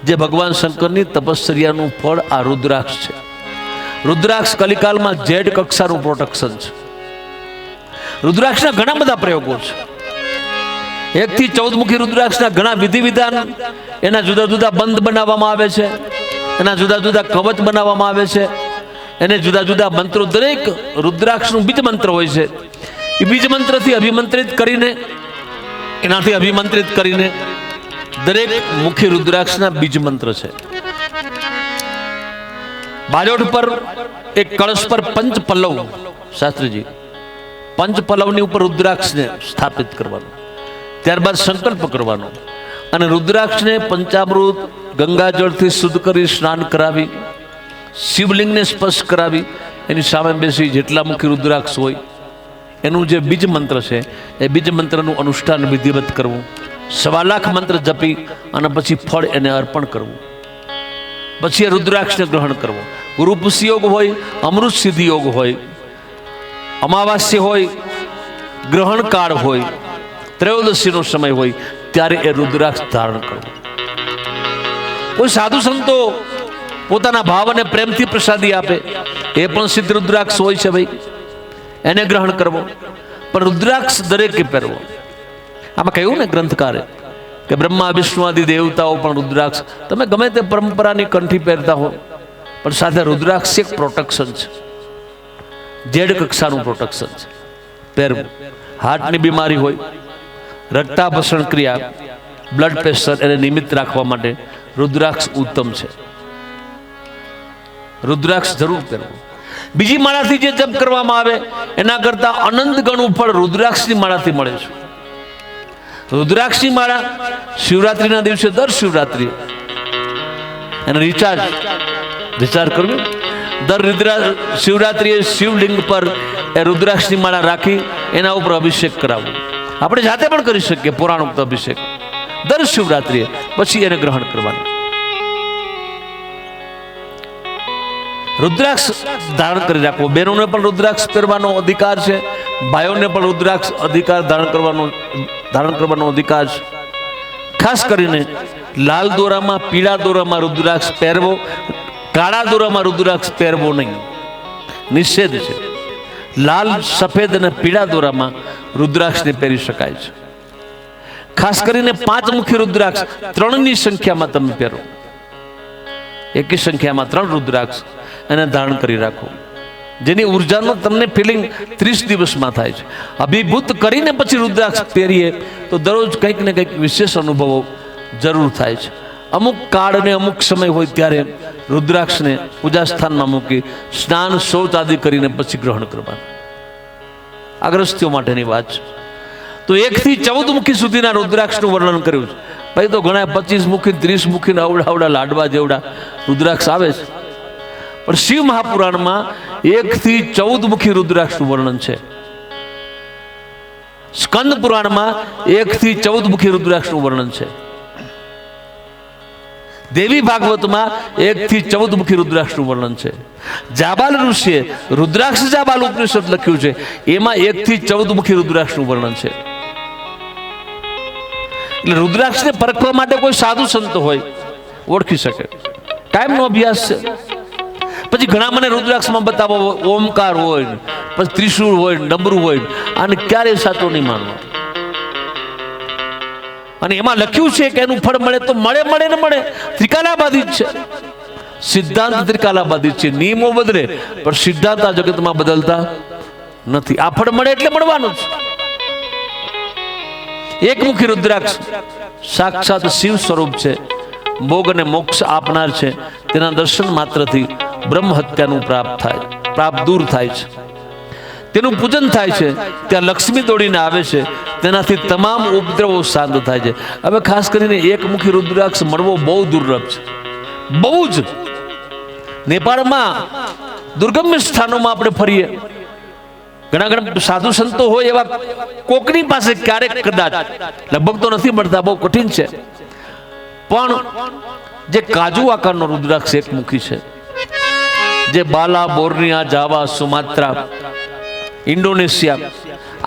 જે ભગવાન શંકરની તપશ્ચર્યાનું ફળ આ રુદ્રાક્ષ છે. રુદ્રાક્ષ કલિકાલમાં જેડ કક્ષાનું પ્રોટેક્શન છે. રુદ્રાક્ષના ઘણા બધા પ્રયોગો છે. 1 થી 14 મુખી રુદ્રાક્ષના ઘણા વિધિ વિધાન, એના જુદા જુદા બંધ બનાવવામાં આવે છે, એના જુદા જુદા કવચ બનાવવામાં આવે છે, એને જુદા જુદા મંત્રો, દરેક રુદ્રાક્ષનું બીજ મંત્ર હોય છે. એ બીજ મંત્રથી અભિમંત્રિત કરીને, એનાથી અભિમંત્રિત કરીને દરેક મુખી રુદ્રાક્ષના બીજ મંત્ર છે. બાજોઠ પર એક કળશ પર પંચ પલ્લવ, શાસ્ત્રીજી પંચ પલ્લવની ઉપર રુદ્રાક્ષને સ્થાપિત કરવાનું, ત્યારબાદ સંકલ્પ કરવાનો અને રુદ્રાક્ષને પંચામૃત ગંગાજળથી શુદ્ધ કરી સ્નાન કરાવી, શિવલિંગને સ્પર્શ કરાવી, એની સામે બેસી જેટલા મુખી રુદ્રાક્ષ હોય એનું જે બીજ મંત્ર છે એ બીજ મંત્રનું અનુષ્ઠાન વિધિવત કરવું, 1.25 લાખ મંત્ર જપી અને પછી ફળ એને અર્પણ કરવું. પછી એ રુદ્રાક્ષને ગ્રહણ કરવો. ગુરુ પુષ્ય યોગ હોય, અમૃત સિદ્ધિ યોગ હોય, અમાવાસ્ય હોય, ગ્રહણ કાળ હોય, ત્રયોદશીનો સમય હોય, ત્યારે એ રુદ્રાક્ષ ધારણ કરવો. કોઈ સાધુ સંતો પોતાના ભાવ અને પ્રેમથી પ્રસાદી આપે, એ પણ સિદ્ધ રુદ્રાક્ષ હોય છે ભાઈ, એને ગ્રહણ કરવો. પણ રુદ્રાક્ષ દરેકે પહેરવો. આમાં કહ્યું ને ગ્રંથકારે કે બ્રહ્મા વિષ્ણુ આદિ દેવતાઓ પણ રુદ્રાક્ષ, તમે ગમે તે પરંપરાની કંઠી પહેરતા હો, પણ સાથે રુદ્રાક્ષ એક પ્રોટેક્શન છે, જેડ કક્ષાનું પ્રોટેક્શન છે, પહેરવું. હાર્ટની બીમારી હોય, રક્તાભસણ ક્રિયા, બ્લડ પ્રેશર, એને નિમિત્ત રાખવા માટે રુદ્રાક્ષ ઉત્તમ છે. રુદ્રાક્ષ જરૂર પહેરવું. બીજી માળાથી જે જપ કરવામાં આવે એના કરતા અનંત ગણું ફળ રુદ્રાક્ષની માળાથી મળે છે. રુદ્રાક્ષની માળા શિવરાત્રિના દિવસે, દર શિવરાત્રિએ એને રિચાર્જ કરવું. દર શિવરાત્રિએ શિવલિંગ પર એ રુદ્રાક્ષની માળા રાખી એના ઉપર અભિષેક કરાવવો. આપણે જાતે પણ કરી શકીએ પુરાણોક્ત અભિષેક દર શિવરાત્રિએ, પછી એને ગ્રહણ કરવાનું. રુદ્રાક્ષ ધારણ કરી રાખવો. બહેનોને પણ રુદ્રાક્ષ પહેરવાનો અધિકાર છે, ભાઈઓને પણ રુદ્રાક્ષ ધારણ કરવાનો અધિકાર છે. ખાસ કરીને લાલ દોરામાં, પીળા દોરામાં રુદ્રાક્ષ પહેરવો, કાળા દોરામાં રુદ્રાક્ષ પહેરવો નહીં, નિષેધ છે. લાલ, સફેદ અને પીળા દોરામાં રુદ્રાક્ષને પહેરી શકાય છે. ખાસ કરીને 5 મુખી રુદ્રાક્ષ 3ની સંખ્યામાં તમે પહેરો. એકી સંખ્યામાં 3 રુદ્રાક્ષ એને ધારણ કરી રાખો, જેની ઉર્જાનો તમને ફિલિંગ 30 દિવસમાં થાય છે. અભિભૂત કરીને પછી રુદ્રાક્ષ પહેરીએ તો દરરોજ કંઈક ને કંઈક વિશેષ અનુભવો જરૂર થાય છે. અમુક કાળ અને અમુક સમય હોય ત્યારે રુદ્રાક્ષને પૂજા સ્થાનમાં મૂકી સ્નાન શૌચ આદિ કરીને પછી ગ્રહણ કરવાનું. અગ્રસ્તીઓ માટેની વાત છે. તો 1 થી 14 મુખી સુધીના રુદ્રાક્ષનું વર્ણન કર્યું છે. ભાઈ તો ઘણા 25 મુખી, 30 મુખી અવડા લાડવા જેવડા રુદ્રાક્ષ આવે છે, પણ શિવ મહાપુરાણમાં 1 થી 14 મુખી રુદ્રાક્ષનું વર્ણન છે. સ્કંદ પુરાણમાં 1 થી 14 મુખી રુદ્રાક્ષનું વર્ણન છે. દેવી ભાગવતમાં 1 થી 14 મુખી રુદ્રાક્ષનું વર્ણન છે. જાબાલ ઋષિએ રુદ્રાક્ષ જાબાલ ઉપનિષદ લખ્યું છે, એમાં 1 થી 14 મુખી રુદ્રાક્ષનું વર્ણન છે. એટલે રુદ્રાક્ષને પરખવા માટે કોઈ સાધુ સંત હોય ઓળખી શકે, ટાઈમનો અભ્યાસ છે. પછી ઘણા મને રુદ્રાક્ષમાં બતાવો, ઓમકાર હોય, પછી ત્રિશૂળ હોય, ડમરું હોય, આને ક્યારેય સાચો નહીં માનવા. અને એમાં લખ્યું છે કે એનું ફળ મળે તો મળે ને મળે, ત્રિકાલાબાધિત છે. સિદ્ધાંત ત્રિકાલાબાધિત છે. નિયમો બદલે પણ સિદ્ધાંત આ જગતમાં બદલતા નથી. આ ફળ મળે એટલે મળવાનું જ. એકમુખી રુદ્રાક્ષ સાક્ષાત શિવ સ્વરૂપ છે, ભોગ અને મોક્ષ આપનાર છે. તેના દર્શન માત્રથી બ્રહ્મ હત્યાનું પાપ દૂર થાય છે. તેનું પૂજન થાય છે, ત્યાં લક્ષ્મી દોડીને આવે છે, તેનાથી તમામ ઉપદ્રવો શાંત થાય છે. હવે ખાસ કરીને એકમુખી રુદ્રાક્ષ મળવો બહુ દુર્લભ છે. બહુ જ નેપાળમાં દુર્ગમ સ્થાનોમાં આપણે ફરીએ, ઘણા સાધુ સંતો હોય એવા કોકની પાસે ક્યારેક કદાચ, લગભગ તો નથી મળતા, બહુ કઠિન છે, પણ જે કાજુ આકારનો રુદ્રાક્ષ એક મુખી છે, જે બાલા, બોર્નિયા, જાવા, સુમાત્રા, ઇન્ડોનેશિયા,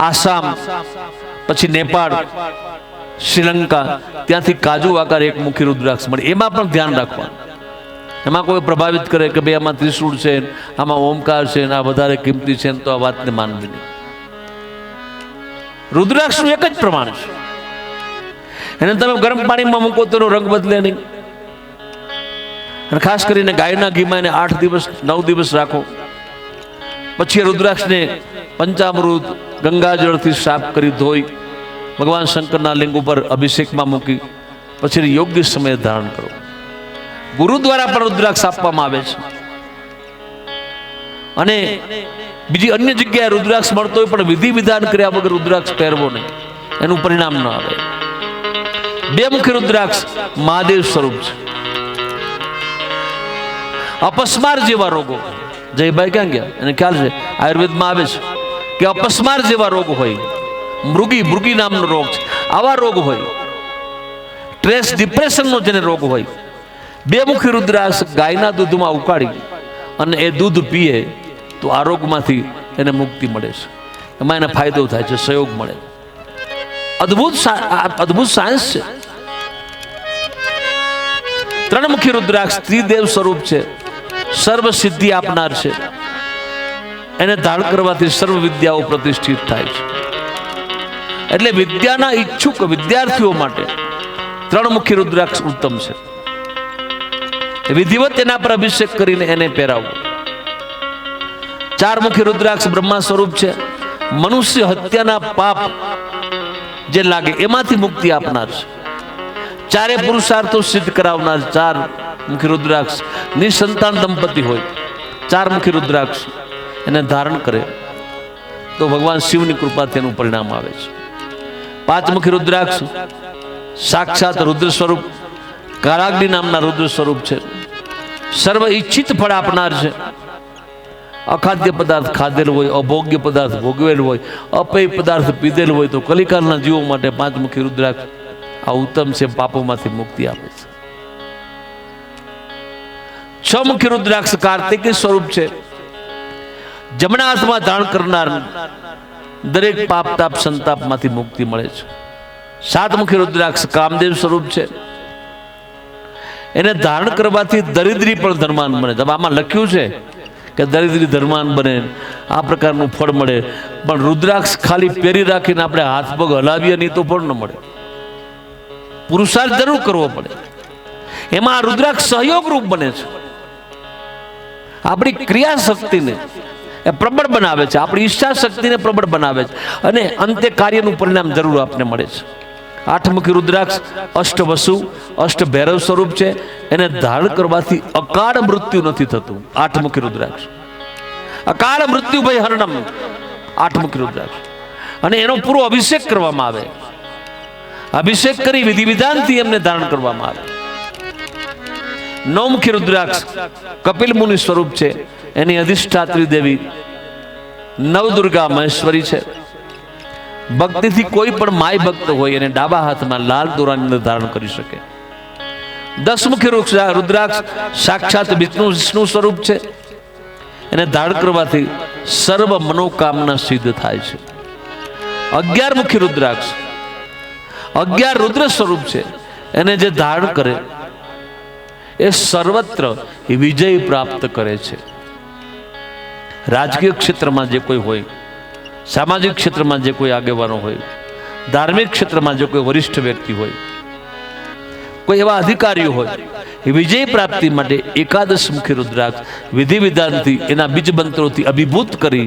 આસામ, પછી નેપાળ, શ્રીલંકા, ત્યાંથી કાજુ આકાર એક મુખી રુદ્રાક્ષ મળે. એમાં પણ ધ્યાન રાખવાનું, એમાં કોઈ પ્રભાવિત કરે કે ભાઈ આમાં ત્રિશૂળ છે, આમાં ઓમકાર છે, આ વધારે કિંમતી છે, તો આ વાતને માનવી નહીં. રુદ્રાક્ષનું એક જ પ્રમાણ છે, એને તમે ગરમ પાણીમાં મૂકો તો એનો રંગ બદલે નહીં. અને ખાસ કરીને ગાયના ઘીમાં એને 8 દિવસ 9 દિવસ રાખો, પછી રુદ્રાક્ષને પંચામૃત ગંગાજળથી સાફ કરી ધોઈ ભગવાન શંકરના લિંગ ઉપર અભિષેકમાં મૂકી પછી યોગ્ય સમયે ધારણ કરો. ગુરુ દ્વારા પણ રુદ્રાક્ષ આપવામાં આવે છે, અને બીજી અન્ય જગ્યાએ રુદ્રાક્ષ મળતો હોય પણ વિધિ વિધાન કર્યા વગર રુદ્રાક્ષ પહેરવો નહીં, એનું પરિણામ ન આવે. 2 મુખી રુદ્રાક્ષ મહાદેવ સ્વરૂપ છે. અપસ્માર જેવા રોગો, જયભાઈ ક્યાં ગયા, એને ખ્યાલ છે, આયુર્વેદમાં આવે છે કે અપસ્માર જેવા રોગ હોય, મૃગી નામનો રોગ છે, આવા રોગ હોય, સ્ટ્રેસ ડિપ્રેશનનો જેને રોગ હોય, 2 મુખી રુદ્રાક્ષ ગાયના દૂધમાં ઉકાળી અને એ દૂધ પીએ તો આ રોગમાંથી એને મુક્તિ મળે છે. એમાં એને ફાયદો થાય છે, સહયોગ મળે. અદ્ભુત સાયન્સ છે. 3 મુખી રુદ્રાક્ષ ત્રિદેવ સ્વરૂપ છે, સર્વ સિદ્ધિ આપનાર છે. એને ધારણ કરવાથી સર્વ વિદ્યાઓ પ્રતિષ્ઠિત થાય છે. એટલે વિદ્યાના ઈચ્છુક વિદ્યાર્થીઓ માટે 3 મુખી રુદ્રાક્ષ ઉત્તમ છે. વિધિવત એના પર અભિષેક કરીને એને પહેરાવવું. 4 મુખી રુદ્રાક્ષ બ્રહ્મા સ્વરૂપ છે. મનુષ્ય હત્યાના પાપ જે લાગે એમાંથી મુક્તિ આપનાર છે. 4 પુરુષાર્થો સિદ્ધ કરાવનાર 4 મુખી રુદ્રાક્ષ. નિસંતાન દંપતી હોય, 4 મુખી રુદ્રાક્ષ એને ધારણ કરે તો ભગવાન શિવની કૃપાથી એનું પરિણામ આવે છે. 5 મુખી રુદ્રાક્ષ સાક્ષાત રુદ્ર સ્વરૂપ, કારાગ્નિ નામના રુદ્ર સ્વરૂપ છે. સર્વ ઈચ્છિત ફળ આપનાર છે. અખાદ્ય પદાર્થ ખાધેલ હોય, અભોગ્ય પદાર્થ ભોગવેલ હોય, અપેય પદાર્થ પીધેલ હોય તો કલિકાલના જીવો માટે 5 મુખી રુદ્રાક્ષ આ ઉત્તમ છે, પાપોમાંથી મુક્તિ આપે છે. 6 મુખી રુદ્રાક્ષ કાર્તિકી સ્વરૂપ છે. જમણા હાથમાં ધારણ કરનાર દરેક પાપ તાપ સંતાપમાંથી મુક્તિ મળે છે. 7 મુખી રુદ્રાક્ષ કામદેવ સ્વરૂપ છે. એને ધારણ કરવાથી દરિદ્રી પણ ધર્માન બને. આમાં લખ્યું છે કે દરિદ્રી ધર્માન બને, આ પ્રકારનું ફળ મળે, પણ રુદ્રાક્ષ ખાલી પહેરી રાખીને આપણે હાથ પગ હલાવીએ નહીં તો ફળ ન મળે. પુરુષાર્થ જરૂર કરવો પડે. એમાં આ રુદ્રાક્ષ સહયોગ રૂપ બને છે. આપણી ક્રિયા શક્તિને એ પ્રબળ બનાવે છે, આપણી ઈચ્છા શક્તિને પ્રબળ બનાવે છે, અને અંતે કાર્યનું પરિણામ જરૂર આપને મળે છે. 8 મુખી રુદ્રાક્ષ અષ્ટવસુ અષ્ટભૈરવ સ્વરૂપ છે. એને ધારણ કરવાથી અકાળ મૃત્યુ નથી થતું. 8 મુખી રુદ્રાક્ષ અકાળ મૃત્યુ ભય હરણમ, 8 મુખી રુદ્રાક્ષ. અને એનો પૂરો અભિષેક કરવામાં આવે, અભિષેક કરી વિધિ વિધાનથી એમને ધારણ કરવામાં આવે. 9 મુખી રુદ્રાક્ષ કપિલ મુનિ સ્વરૂપ છે. એની અધિષ્ઠાત્રી દેવી નવદુર્ગા મહેશ્વરી છે. ભક્તિથી કોઈ પણ માય ભક્ત હોય એને ડાબા હાથમાં લાલ દોરાની અંદર ધારણ કરી શકે. 10 મુખી રુદ્રાક્ષ સાક્ષાત વિષ્ણુ સ્વરૂપ છે. એને ધારણ કરવાથી સર્વ મનોકામના સિદ્ધ થાય છે. 11 મુખી રુદ્રાક્ષ 11 રુદ્ર સ્વરૂપ છે. એને જે ધારણ કરે એ સર્વત્ર વિજય પ્રાપ્ત કરે છે. રાજકીય ક્ષેત્રમાં જે કોઈ હોય, સામાજિક ક્ષેત્રમાં જે કોઈ આગેવાનો હોય, ધાર્મિક ક્ષેત્રમાં જે કોઈ વરિષ્ઠ વ્યક્તિ હોય, કોઈ એવા અધિકારીઓ હોય, વિજય પ્રાપ્તિ માટે 11 મુખી રુદ્રાક્ષ વિધિ વિધાનથી એના બીજ મંત્રોથી અભિભૂત કરી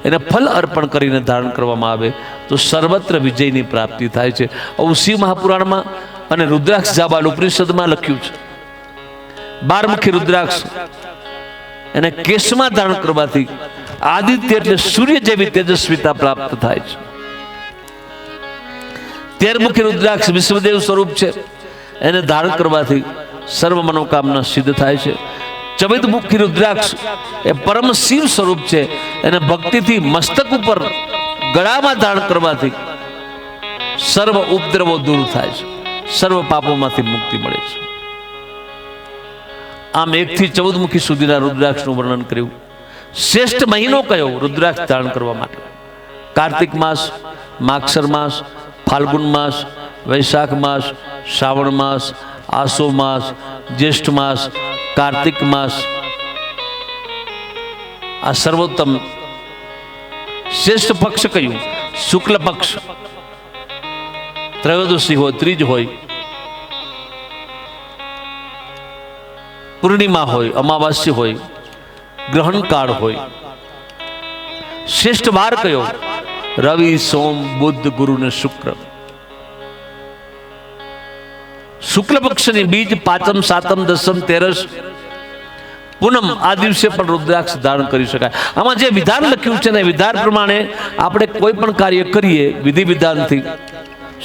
એને ફલ અર્પણ કરીને ધારણ કરવામાં આવે તો સર્વત્ર વિજયની પ્રાપ્તિ થાય છે. આવું શિવ મહાપુરાણમાં અને રુદ્રાક્ષ જાબાલ ઉપનિષદમાં લખ્યું છે. 12 મુખી રુદ્રાક્ષ એને કેશમાં ધારણ કરવાથી આદિત્ય એટલે સૂર્ય જેવી તેજસ્વીતા પ્રાપ્ત થાય છે. 13 મુખી રુદ્રાક્ષ વિશ્વદેવ સ્વરૂપ છે. એને ધારણ કરવાથી સર્વ મનોકામના સિદ્ધ થાય છે. ચવિતમુખી રુદ્રાક્ષ એ પરમ શિવ સ્વરૂપ છે. એને ભક્તિથી મસ્તક ઉપર ગળામાં ધારણ કરવાથી સર્વ ઉપદ્રવો દૂર થાય છે, સર્વ પાપોમાંથી મુક્તિ મળે છે. આમ 1 થી 14 મુખી સુધીના રુદ્રાક્ષનું વર્ણન કર્યું. શ્રેષ્ઠ મહિનો કયો રુદ્રાક્ષ ધારણ કરવા માટે? કાર્તિક માસ, માગસર માસ, ફાલ્ગુન માસ, વૈશાખ માસ, શ્રાવણ માસ, આસો માસ, જ્યેષ્ઠ માસ, કાર્તિક માસ. આ સર્વોત્તમ. શ્રેષ્ઠ પક્ષ કયું? શુક્લ પક્ષ. ત્રયોદશી હોય, ત્રીજ હોય, પૂર્ણિમા હોય, અમાવાસ્ય હોય, ગ્રહણ કાળ હોય. શ્રેષ્ઠ વાર કયો? રવિ, સોમ, બુદ્ધ, ગુરુ ને શુક્ર. શુક્લ પક્ષની બીજ, પાંચમ, સાતમ, દસમ, તેરસ, પૂનમ આ દિવસે પણ રુદ્રાક્ષ ધારણ કરી શકાય. આમાં જે વિધાન લખ્યું છે ને વિધાન પ્રમાણે આપણે કોઈ પણ કાર્ય કરીએ વિધિ વિધાનથી,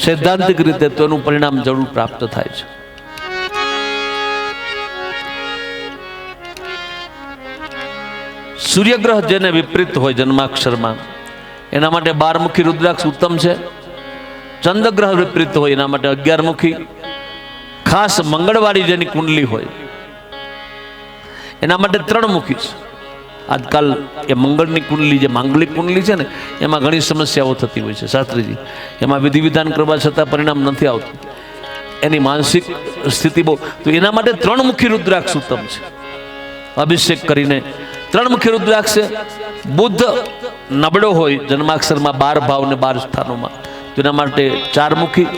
સૈદ્ધાંતિક રીતે, તો એનું પરિણામ જરૂર પ્રાપ્ત થાય છે. સૂર્યગ્રહ જેને વિપરીત હોય જન્માક્ષરમાં, એના માટે 12 મુખી રુદ્રાક્ષ ઉત્તમ છે. ચંદ્રગ્રહ વિપરીત હોય એના માટે 11 મુખી. ખાસ મંગળવાળી જેની કુંડલી હોય એના માટે 3 મુખી છે. આજકાલ એ મંગળની કુંડલી, જે માંગલિક કુંડલી છે ને, એમાં ઘણી સમસ્યાઓ થતી હોય છે શાસ્ત્રીજી. એમાં વિધિ વિધાન કરવા છતાં પરિણામ નથી આવતું, એની માનસિક સ્થિતિ બહુ. તો એના માટે 3 મુખી રુદ્રાક્ષ ઉત્તમ છે. અભિષેક કરીને 3 મુખી રુદ્રાક્ષ. બુદ્ધ નબળો હોય જન્માક્ષરમાં 12 ભાવ ને 12 સ્થાનોમાં, તો એના માટે 4 મુખી.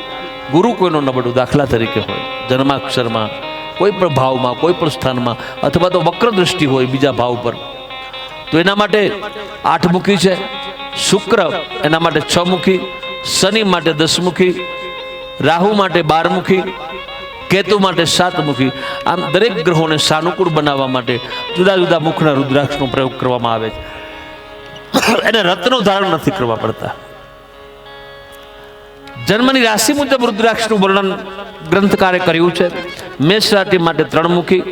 ગુરુ કોઈનો નબળો દાખલા તરીકે હોય જન્માક્ષરમાં, કોઈ પણ ભાવમાં, કોઈ પણ સ્થાનમાં, અથવા તો વક્ર દ્રષ્ટિ હોય બીજા ભાવ પર, તો એના માટે 8 મુખી છે. શુક્ર એના માટે 6 મુખી. શનિ માટે 10 મુખી. રાહુ માટે 12 મુખી. કેતુ માટે 7 મુખી. આમ દરેક ગ્રહોને સાનુકૂળ બનાવવા માટે જુદા જુદા મુખના રુદ્રાક્ષનો પ્રયોગ કરવામાં આવે છે. એને રત્નો ધારણ નથી કરવા પડતા. જન્મની રાશિ મુજબ રુદ્રાક્ષનું વર્ણન ગ્રંથકારે કર્યું છે. મેષ રાશિ માટે 3 મુખી,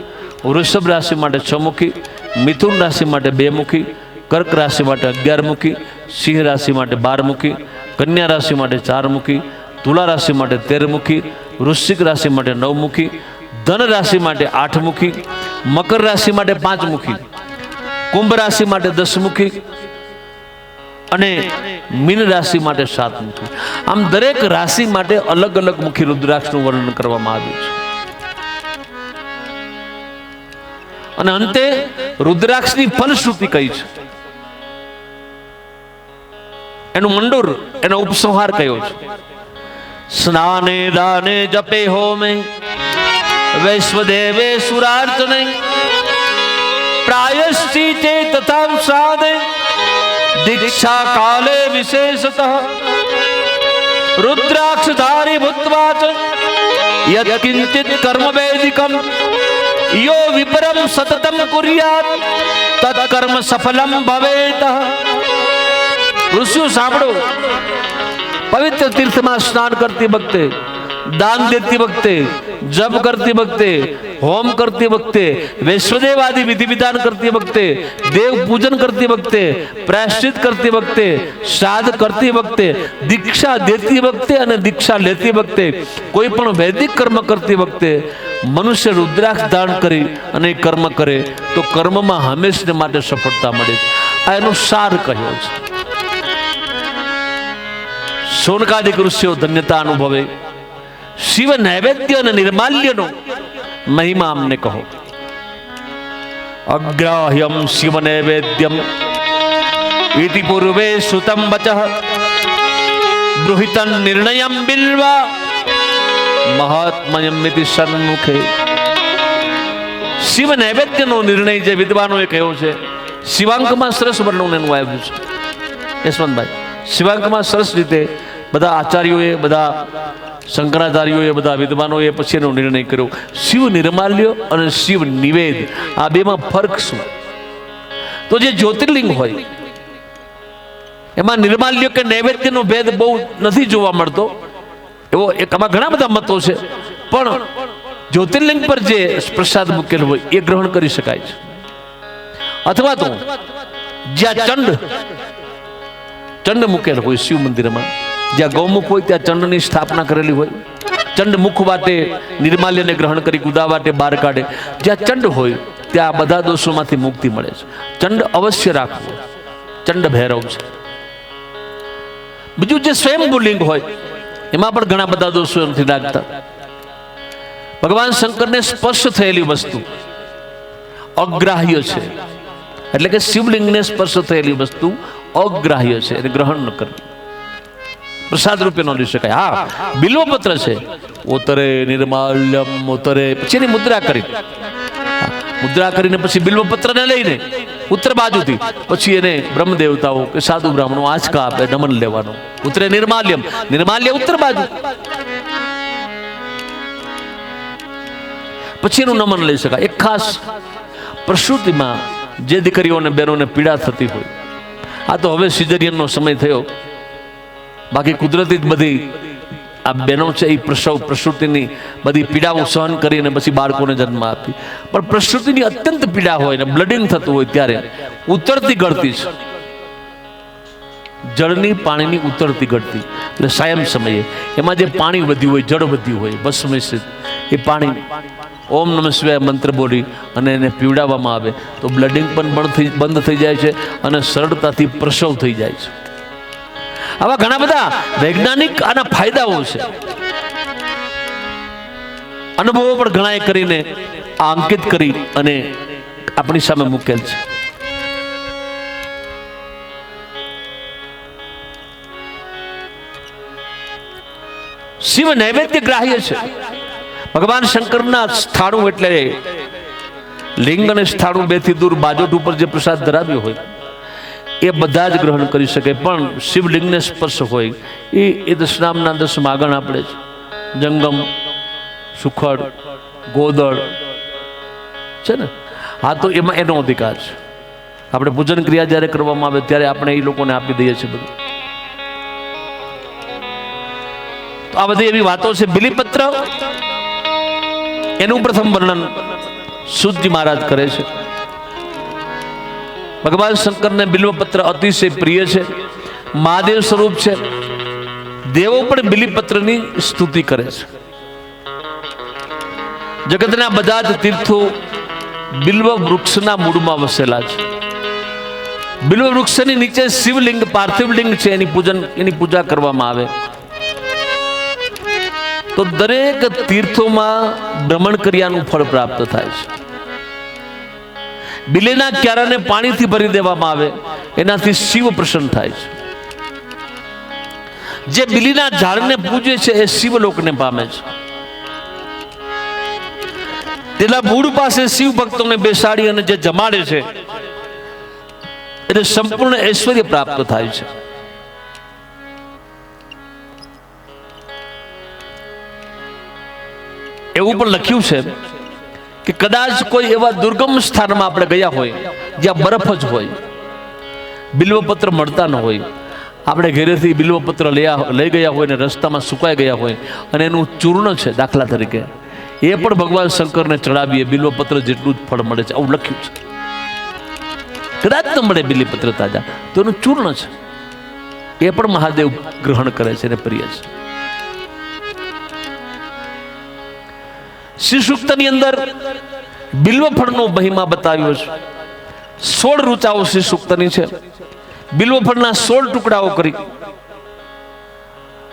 વૃષભ રાશિ માટે 6 મુખી, મિથુન રાશિ માટે 2 મુખી, કર્ક રાશિ માટે 11 મુખી, સિંહ રાશિ માટે 12 મુખી, કન્યા રાશિ માટે 4 મુખી, તુલા રાશિ માટે 13 મુખી, વૃશ્ચિક રાશિ માટે 9 મુખી, ધન રાશિ માટે 8 મુખી, મકર રાશિ માટે 5 મુખી, કુંભ રાશિ માટે 10 મુખી અને મીન રાશિ માટે 7 મુખી. આમ દરેક રાશિ માટે અલગ અલગ મુખી રુદ્રાક્ષનું વર્ણન કરવામાં આવ્યું છે. અને અંતે રુદ્રાક્ષની ફલશ્રુતિ કઈ છે, એનું મંડુર, એનો ઉપસંહાર કયો છે. સ્નાને દાને જપે હોમે વૈશ્વદેવે સુરાર્ચને પ્રાયશ્ચિતે તથા સાધે દીક્ષા કાલે વિશેષતઃ રુદ્રાક્ષધારી ભૂત્વા ચ યત્કિંચિત કર્મ વૈદિકમ યો વિપરમ સતતમ કુર્યાત તત્ કર્મ સફલમ ભવેત. ઋષિઓ સાંભળો, પવિત્ર તીર્થમાં સ્નાન કરતી વખતે, દાન દેતી વખતે, જપ કરતી વખતે, હોમ કરતી વખતે, વૈશ્વદેવ આદિ વિધિ વિધાન કરતી વખતે, દેવ પૂજન કરતી વખતે, પ્રાયશ્ચિત કરતી વખતે, શ્રાદ્ધ કરતી વખતે, દીક્ષા દેતી વખતે અને દીક્ષા લેતી વખતે, કોઈ પણ વૈદિક કર્મ કરતી વખતે મનુષ્ય રુદ્રાક્ષ ધારણ કરી અને કર્મ કરે તો કર્મમાં હંમેશા માટે સફળતા મળે છે. આ એનો સાર કહ્યો છે. શૌનકાદિક ઋષિઓ ધન્યતા અનુભવે. શિવ નૈવેદ્ય અને નિર્માલ્યનો મહિમા અમને કહો. અગ્રાહ્યમ શિવ નૈવેદ્યમ ઇતિ પૂર્વે શ્રુતમ વચઃ બૃહિતં નિર્ણયમ બિલ્વા મહાત્મયમ ઇતિ સન્મુખે. શિવ નૈવેદ્યનો નિર્ણય જે વિદ્વાનોએ કહ્યો છે, શિવાંકમાં સરસ વર્ણન એનું આવ્યું છે. યશવંતભાઈ, શિવાંકમાં સરસ રીતે બધા આચાર્યોએ, બધા શંકરાચાર્યોએ, બધા વિદ્વાનોએ પછી એનો નિર્ણય કર્યો. શિવ નિર્માલ્ય અને શિવ નિવેદ, આ બેમાં ફરક શું? તો જે જ્યોતિર્લિંગ હોય એમાં નિર્માલ્ય કે નૈવેદ્યનો ભેદ બહુ નથી જોવા મળતો. એવો આમાં ઘણા બધા મતો છે, પણ જ્યોતિર્લિંગ પર જે પ્રસાદ મૂકેલો હોય એ ગ્રહણ કરી શકાય છે. અથવા તો જ્યાં ચંડ મૂકેલો હોય શિવ મંદિરમાં, જ્યાં ગૌમુખ હોય ત્યાં ચંડની સ્થાપના કરેલી હોય, ચંડ મુખ વાટે નિર્માલ્યને ગ્રહણ કરી કુદા વાટે બહાર કાઢે, જ્યાં ચંડ હોય ત્યાં બધા દોષોમાંથી મુક્તિ મળે છે. ચંડ અવશ્ય રાખવું, ચંડ ભૈરવ છે. બીજું જે સ્વયંભૂ લિંગ હોય એમાં પણ ઘણા બધા દોષો નથી લાગતા. ભગવાન શંકરને સ્પર્શ થયેલી વસ્તુ અગ્રાહ્ય છે, એટલે કે શિવલિંગને સ્પર્શ થયેલી વસ્તુ અગ્રાહ્ય છે, એને ગ્રહણ ન કરવી, પ્રસાદ રૂપે ન લઈ શકાય. હા, બિલ્વપત્ર છે, ઉતરે નિર્માલ્યમ ઉતરે, પછી એની મુદ્રા કરી, મુદ્રા કરીને પછી બિલ્વપત્રને લઈને ઉત્તર બાજુથી પછી એને બ્રહ્મ દેવતાઓ કે સાધુ બ્રાહ્મણો આંચકા આપે, નમન લેવાનું. ઉતરે નિર્માલ્યમ, નિર્માલ્ય ઉત્તર બાજુ, પછી એનું નમન લઈ શકાય. એક ખાસ પ્રસૂતિમાં જે દીકરીઓને બહેનોને પીડા થતી હોય, આ તો હવે સિઝેરિયનનો સમય થયો, બાકી કુદરતી જ બધી આ બહેનો છે એ પ્રસૂતિની બધી પીડાઓ સહન કરીને પછી બાળકોને જન્મ આપી. પણ પ્રસૂતિની અત્યંત પીડા હોય ને બ્લડિંગ થતું હોય ત્યારે ઉતરતી ગળતી છે, જળની પાણીની ઉતરતી ગળતી, એટલે સાયમ સમયે એમાં જે પાણી વધ્યું હોય, જળ વધ્યું હોય ભસ્મિશ્રિત, એ પાણી ઓમ નમઃ શિવાય મંત્ર બોલી અને એને પીવડાવવામાં આવે તો બ્લડિંગ પણ બંધ થઈ જાય છે અને સરળતાથી પ્રસવ થઈ જાય છે. આવા ઘણા બધા વૈજ્ઞાનિક આના ફાયદાઓ છે, અનુભવો પણ ઘણા કરીને આ અંકિત કરી અને આપણી સામે મૂકેલ છે. શિવ નૈવેદ્ય ગ્રાહ્ય છે. ભગવાન શંકરના સ્થાણું એટલે લિંગ અને સ્થાણું બેથી દૂર બાજોટ ઉપર જે પ્રસાદ ધરાવ્યો હોય એ બધા જ ગ્રહણ કરી શકે, પણ શિવલિંગને સ્પર્શ હોય એ દશનામના 10 આગળ આપણે છે. જંગમ, સુખડ, ગોદળ છે ને, હા તો એમાં એનો અધિકાર છે. આપણે પૂજન ક્રિયા જ્યારે કરવામાં આવે ત્યારે આપણે એ લોકોને આપી દઈએ છીએ બધું. તો આ બધી એવી વાતો છે. બિલીપત્ર એનું પ્રથમ વર્ણન સૂતજી મહારાજ કરે છે. ભગવાન શંકરને બિલ્વપત્ર અતિશય પ્રિય છે, મહાદેવ સ્વરૂપ છે. દેવો પણ બિલીપત્રની સ્તુતિ કરે છે. જગતના બધા જ તીર્થો બિલ્વ વૃક્ષના મૂળમાં વસેલા છે. બિલ્વ વૃક્ષની નીચે શિવલિંગ પાર્થિવ લિંગ છે, એની પૂજા કરવામાં આવે તો દરેક તીર્થોમાં ભ્રમણ કર્યાનું ફળ પ્રાપ્ત થાય છે. બિલીના ક્યારાને પાણીથી ભરી દેવામાં આવે એનાથી શિવ પ્રસન્ન થાય છે. જે બિલીના ઝાડને પૂજે છે એ શિવલોકને પામે છે. તેના મૂળ પાસે શિવ ભક્તોને બેસાડી અને જે જમાડે છે એટલે સંપૂર્ણ ઐશ્વર્ય પ્રાપ્ત થાય છે. એવું પણ લખ્યું છે કે કદાચ કોઈ એવા દુર્ગમ સ્થાનમાં આપણે ગયા હોય જ્યાં બરફ જ હોય, બિલ્વપત્ર મળતા ન હોય, આપણે ઘરેથી બિલ્વપત્ર લઈ ગયા હોય ને રસ્તામાં સુકાઈ ગયા હોય અને એનું ચૂર્ણ છે દાખલા તરીકે, એ પણ ભગવાન શંકરને ચડાવીએ બિલ્વપત્ર જેટલું જ ફળ મળે છે, આવું લખ્યું છે. કદાચ ન મળે બિલ્વપત્ર તાજા તો એનું ચૂર્ણ છે, એ પણ મહાદેવ ગ્રહણ કરે છે અને પ્રિય છે. શ્રી સૂક્તની અંદર બિલ્વફળનો મહિમા બતાવ્યો છે. 16 ઋચાઓ શ્રી સૂક્તની છે. બિલ્વફળના 16 ટુકડાઓ કરી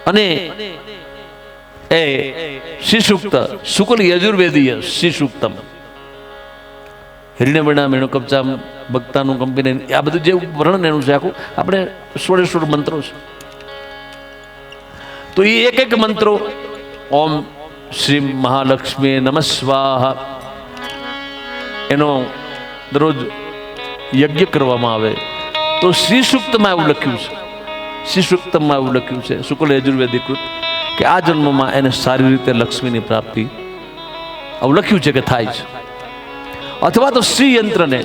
અને એ શ્રી સૂક્ત શુક્લ યજુર્વેદીય શ્રી સૂક્તમ હિરણ્યવર્ણા મેણુકપચામ ભક્તાનું કંપીને આ બધું જે વર્ણન એનું છે આખું, આપણે 16 મંત્રો છે. તો એ એક મંત્રો ઓમ શ્રી મહાલક્ષ્મી નમઃ સ્વાહા એનો દરરોજ યજ્ઞ કરવામાં આવે તો શ્રી સૂક્તમાં એવું લખ્યું છે, શ્રી સૂક્તમાં એવું લખ્યું છે શુક્લ યજુર્વેદિક કે આ જન્મમાં એને સારી રીતે લક્ષ્મીની પ્રાપ્તિ આવું લખ્યું છે કે થાય છે. અથવા તો શ્રી યંત્રને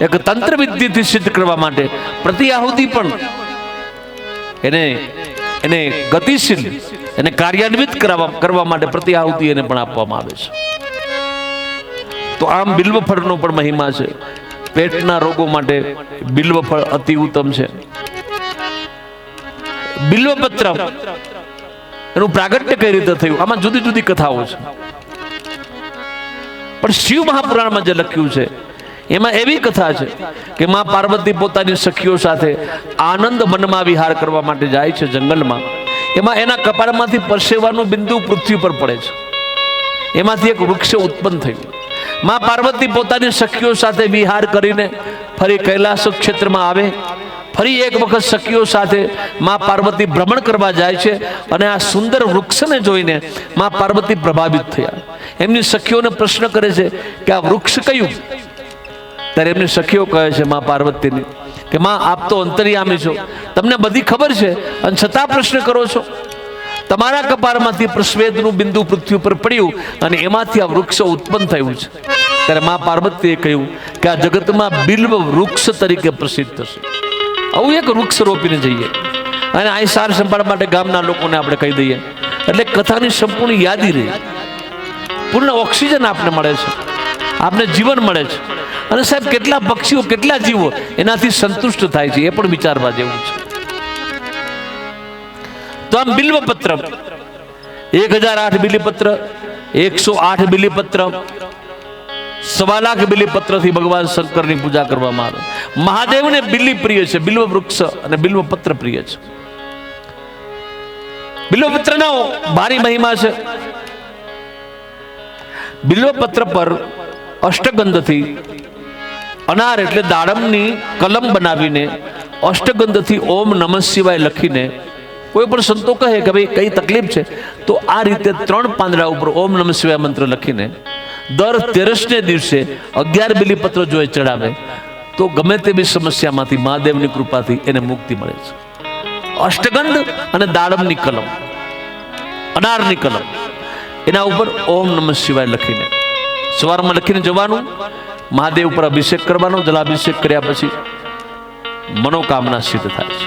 એક તંત્ર વિદ્યાથી સિદ્ધ કરવા માટે પ્રતિ આહુતિ પણ એને ગતિશીલ એને કાર્યાન્વિત કરવા માટે પ્રતિ આહુતિ એને પણ આપવામાં આવે છે. તો આમ બિલ્વ ફળનો પણ મહિમા છે. પેટના રોગો માટે બિલ્વ ફળ અતિ ઉત્તમ છે. બિલ્વપત્ર એનું પ્રાગટ્ય કઈ રીતે થયું, આમાં જુદી જુદી કથાઓ છે. પણ શિવ મહાપુરાણમાં જે લખ્યું છે એમાં એવી કથા છે કે માં પાર્વતી પોતાની સખીઓ સાથે આનંદ વનમાં વિહાર કરવા માટે જાય છે જંગલમાં. એમાં એના કપાળમાંથી પરસેવાનું બિંદુ પૃથ્વી પર પડે છે. એમાંથી એક વૃક્ષ ઉત્પન્ન થયું. માં પાર્વતી પોતાની સખીઓ સાથે વિહાર કરીને ફરી કૈલાસ ક્ષેત્રમાં આવે. ફરી એક વખત સખીઓ સાથે માં પાર્વતી ભ્રમણ કરવા જાય છે અને આ સુંદર વૃક્ષને જોઈને માં પાર્વતી પ્રભાવિત થયા. એમની સખીઓને પ્રશ્ન કરે છે કે આ વૃક્ષ કયું? ત્યારે એમની સખીઓ કહે છે માં પાર્વતીની કે માં આપ તો અંતર્યામી છો, તમને બધી ખબર છે અને છતાં પ્રશ્ન કરો છો. તમારા કપાળમાંથી પ્રશ્વેદનું બિંદુ પૃથ્વી ઉપર પડ્યું અને એમાંથી આ વૃક્ષ ઉત્પન્ન થયું છે. ત્યારે માં પાર્વતીએ કહ્યું કે આ જગતમાં બિલ્વ વૃક્ષ તરીકે પ્રસિદ્ધ થશે. આવું એક વૃક્ષ રોપીને જઈએ અને આ સાર સંભાળ માટે ગામના લોકોને આપણે કહી દઈએ એટલે કથાની સંપૂર્ણ યાદી રહે. પૂર્ણ ઓક્સિજન આપને મળે છે, આપને જીવન મળે છે. અને સાહેબ કેટલા પક્ષીઓ કેટલા જીવો એનાથી સંતુષ્ટ થાય છે, એ પણ વિચારવા જેવું છે. તો આમ બિલ્વપત્ર 1008 બિલીપત્ર, 108 બિલીપત્ર, 1.25 લાખ બિલીપત્રથી ભગવાન શંકરની પૂજા કરવામાં આવે. મહાદેવને બિલ્લી પ્રિય છે, બિલ્વ વૃક્ષ અને બિલ્વપત્ર પ્રિય છે. બિલ્વપત્રનો ભારી મહિમા છે. બિલ્વપત્ર પર અષ્ટગંધથી અનાર એટલે દાડમની કલમ બનાવીને અષ્ટગંધથી ઓમ નમઃ શિવાય લખીને કોઈ પણ સંતો કહે કે ભાઈ કઈ તકલીફ છે તો આ રીતે 3 પાંદડા ઉપર ઓમ નમઃ શિવાય મંત્ર લખીને દર 13ને દિવસે 11 બિલીપત્ર જો એ ચડાવે તો ગમે તેવી સમસ્યામાંથી મહાદેવની કૃપાથી એને મુક્તિ મળે છે. અષ્ટગંધ અને દાડમની કલમ, અનારની કલમ, એના ઉપર ઓમ નમઃ શિવાય લખીને સવારમાં લખીને જવાનું. મહાદેવ પર અભિષેક કરવાનો. જલાભિષેક કર્યા પછી મનોકામના સિદ્ધ થાય છે.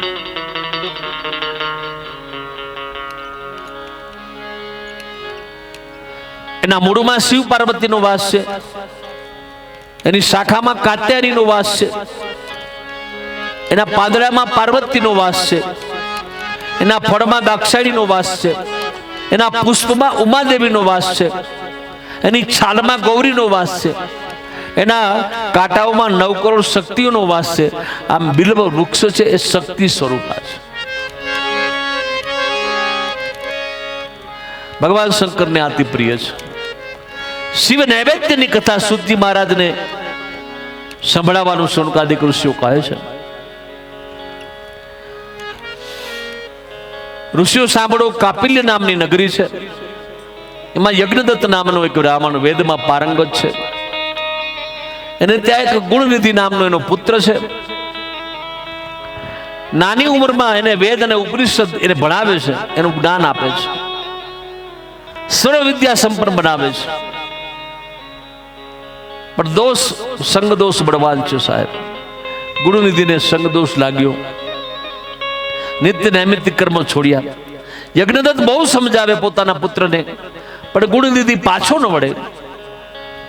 એના મૂળમાં શિવ પાર્વતીનો વાસ છે, એની શાખામાં કાત્યાયનીનો વાસ છે, એના પાંદડામાં પાર્વતીનો વાસ છે, એના ફળમાં દાક્ષાયણીનો વાસ છે, એના પુષ્પમાં ઉમાદેવીનો વાસ છે, એની છાલમાં ગૌરીનો વાસ છે, એના કાંટાઓમાં 9 કરોડ શક્તિઓનો વાસ છે. આમ બિલ્વ વૃક્ષ છે એ શક્તિ સ્વરૂપા છે. ભગવાન શંકરને અતિ પ્રિય છે. શિવ નૈવેદ્યની કથા સુતજી મહારાજને સંભળાવવાનું શૌનકાદિક ઋષિઓ કહે છે. ઋષિઓ સાંભળો, કાપિલ્ય નામની નગરી છે. એમાં યજ્ઞદત્ત નામનો એક બ્રાહ્મણ વેદમાં પારંગત છે. એને ત્યાં એક ગુણનિધિ નામનો એનો પુત્ર છે. નાની ઉંમરમાં એને વેદ અને ઉપનિષદ એને ભણાવે છે, એનું જ્ઞાન આપે છે, સર્વ વિદ્યા સંપન્ન બનાવે છે. પણ સંગ દોષ બળવાન છે સાહેબ. ગુરુનિધિને સંગ દોષ લાગ્યો, નિત્ય નૈમિત્તિક કર્મ છોડ્યા. યજ્ઞદત્ત બહુ સમજાવે પોતાના પુત્રને, પણ ગુણનિધિ પાછો ન વળે.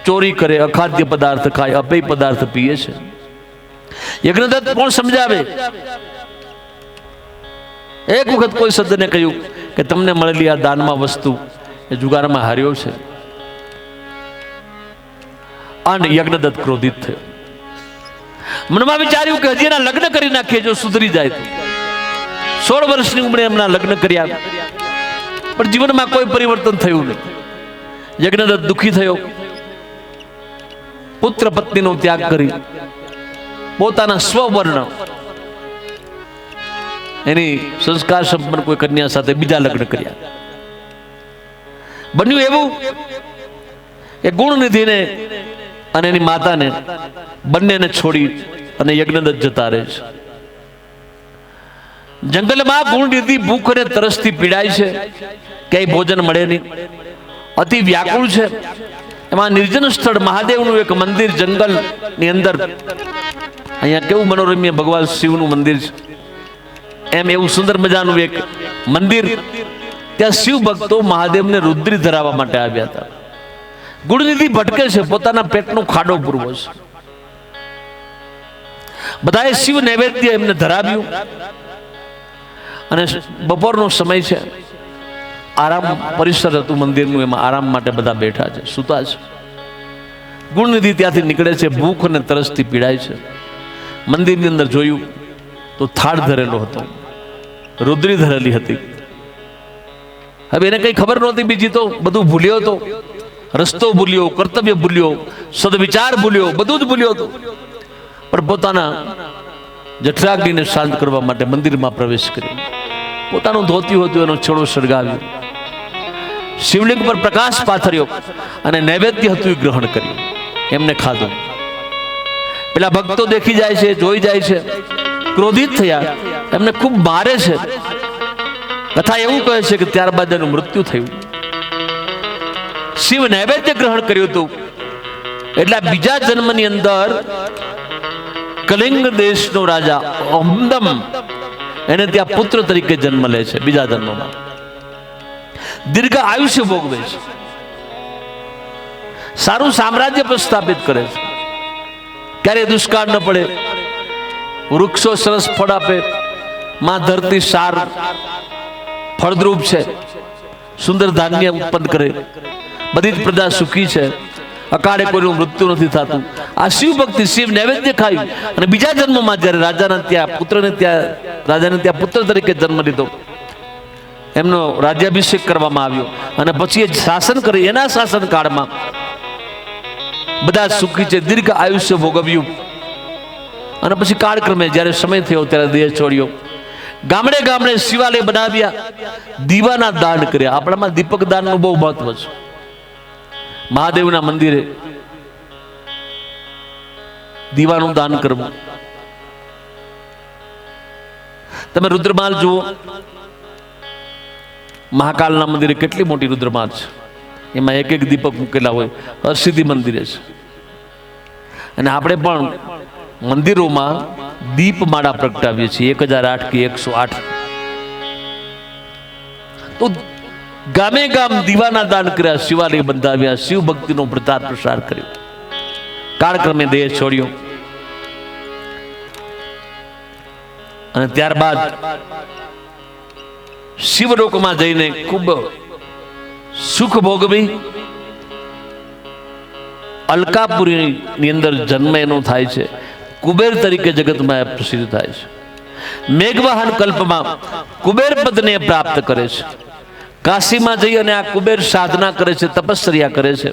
ચોરી કરે, અખાદ્ય પદાર્થ ખાય, અપેય પદાર્થ પીએ છે. યજ્ઞદત્ત પણ સમજાવે. એક વખત કોઈ સદ્દને કહ્યું કે તમને મળેલી આ દાનમાં વસ્તુ એ જુગારમાં હાર્યો છે. અને યજ્ઞદત્ત ક્રોધિત થયો. મનમાં વિચાર્યું કે હજી એના લગ્ન કરી નાખીએ જો સુધરી જાય તો. 16 વર્ષની ઉંમરે એમના લગ્ન કર્યા, પણ જીવનમાં કોઈ પરિવર્તન થયું નહીં. યજ્ઞદત્ત દુઃખી થયો. પુત્ર પત્નીનો ત્યાગ કરી પોતાના સ્વવર્ણ એની સંસ્કાર સંપન્ન કોઈ કન્યા સાથે બીજા લગ્ન કર્યા. બન્યું એવું કે ગુણનિધિને અને એની માતાને બંનેને છોડી અને યજ્ઞદત્ત જતા રહે છે. જંગલમાં ગુણનિધિ ભૂખ અને તરસથી પીડાય છે, ક્યાંય ભોજન મળે નહીં, અતિ વ્યાકુળ છે. એમાં નિર્જન સ્થળ મહાદેવનું એક મંદિર જંગલની અંદર, અહીંયા કેવું મનોરમ્ય ભગવાન શિવનું મંદિર છે, એમ એવું સુંદર મજાનું એક મંદિર. ત્યાં શિવ ભક્તો મહાદેવને રુદ્રી ધરાવવા માટે આવ્યા હતા. ગુણનિધિ ભટકે છે, પોતાના પેટનો ખાડો પૂરવો છે. બધાએ શિવ નૈવેદ્ય એમને ધરાવ્યું અને બપોરનો સમય છે, આરામ પરિસર હતું મંદિરનું, એમાં આરામ માટે બધા બેઠા છે, સૂતા છે. ગુણનિધિ ત્યાંથી નીકળે છે, ભૂખ અને તરસથી પીડાય છે. મંદિરની અંદર જોયું તો થાળ ધરેલો હતો, રુદ્રી ધરેલી હતી. હવે એને કઈ ખબર નહોતી, બીજી તો બધું ભૂલ્યો હતો, રસ્તો ભૂલ્યો, કર્તવ્ય ભૂલ્યો, સદવિચાર ભૂલ્યો, બધું જ ભૂલ્યો હતો. પણ પોતાના જઠરાગ્નિને શાંત કરવા માટે મંદિરમાં પ્રવેશ કર્યો. પોતાનું ધોતિયું હતું એનો છોડો સળગાવ્યો, શિવલિંગ પર પ્રકાશ પાથર્યો અને નૈવેદ્ય હતું એ ગ્રહણ કર્યું, એમને ખાધું. પેલા ભક્તો દેખી જાય છે, જોઈ જાય છે, ક્રોધિત થયા, એમને ખૂબ મારે છે. કથા એવું કહે છે કે ત્યારબાદ એનું મૃત્યુ થયું. શિવ નૈવેદ્ય ગ્રહણ કર્યું હતું એટલે બીજા જન્મની અંદર કલિંગ દેશનો રાજા અહમદમ એને ત્યાં પુત્ર તરીકે જન્મ લે છે. બીજા જન્મમાં દીર્ઘ આયુષ્ય ભોગવે છે, સારું સામ્રાજ્ય પ્રસ્થાપિત કરે છે. ક્યારે દુષ્કાળ ન પડે, વૃક્ષો સરસ ફળ આપે, માં ધરતી સાર ફળદ્રુપ છે, સુંદર ધાન્ય ઉત્પન્ન કરે, બધી જ પ્રજા સુખી છે, અકાળે કોઈનું મૃત્યુ નથી થતું. આ શિવ ભક્તિ, શિવ નૈવેદ્ય ખાયું અને બીજા જન્મમાં જ્યારે રાજાને ત્યાં પુત્ર તરીકે જન્મ લીધો, એમનો રાજ્યાભિષેક કરવામાં આવ્યો અને પછી એ શાસન કરી. એના શાસનકાળમાં બધા સુખી છે, દીર્ઘ આયુષ્ય ભોગવ્યું અને પછી કાળક્રમે જ્યારે સમય થયો ત્યારે દેહ છોડ્યો. ગામડે ગામડે શિવાલય બનાવ્યા, દીવાના દાન કર્યા. આપણામાં દીપક દાનનું બહુ મહત્વ છે. મહાદેવના મંદિરે દીવાનું દાન કરવું. તમે રુદ્રમાલ જુઓ, મહાકાલના મંદિરે કેટલી મોટી રુદ્રમાલ છે, એમાં એક એક દીપક મૂકેલા હોય. હરસિદ્ધિ મંદિરે છે. અને આપણે પણ મંદિરોમાં દીપમાળા પ્રગટાવીએ છીએ, 1008 કે 108. તો ગામે ગામ દીવાના દાન કર્યા, શિવાલય બંધાવ્યા, શિવ ભક્તિનો પ્રચાર પ્રસાર કર્યો. કાળક્રમે દેહ છોડ્યો અને ત્યારબાદ શિવલોકમાં જઈને ખૂબ સુખ ભોગવી અલકાપુરીની અંદર જન્મ એનો થાય છે. કુબેર તરીકે જગતમાં પ્રસિદ્ધ થાય છે. મેઘવાહન કલ્પમાં કુબેર પદને પ્રાપ્ત કરે છે. કાશીમાં જઈ અને આ કુબેર સાધના કરે છે, તપશ્ચર્યા કરે છે.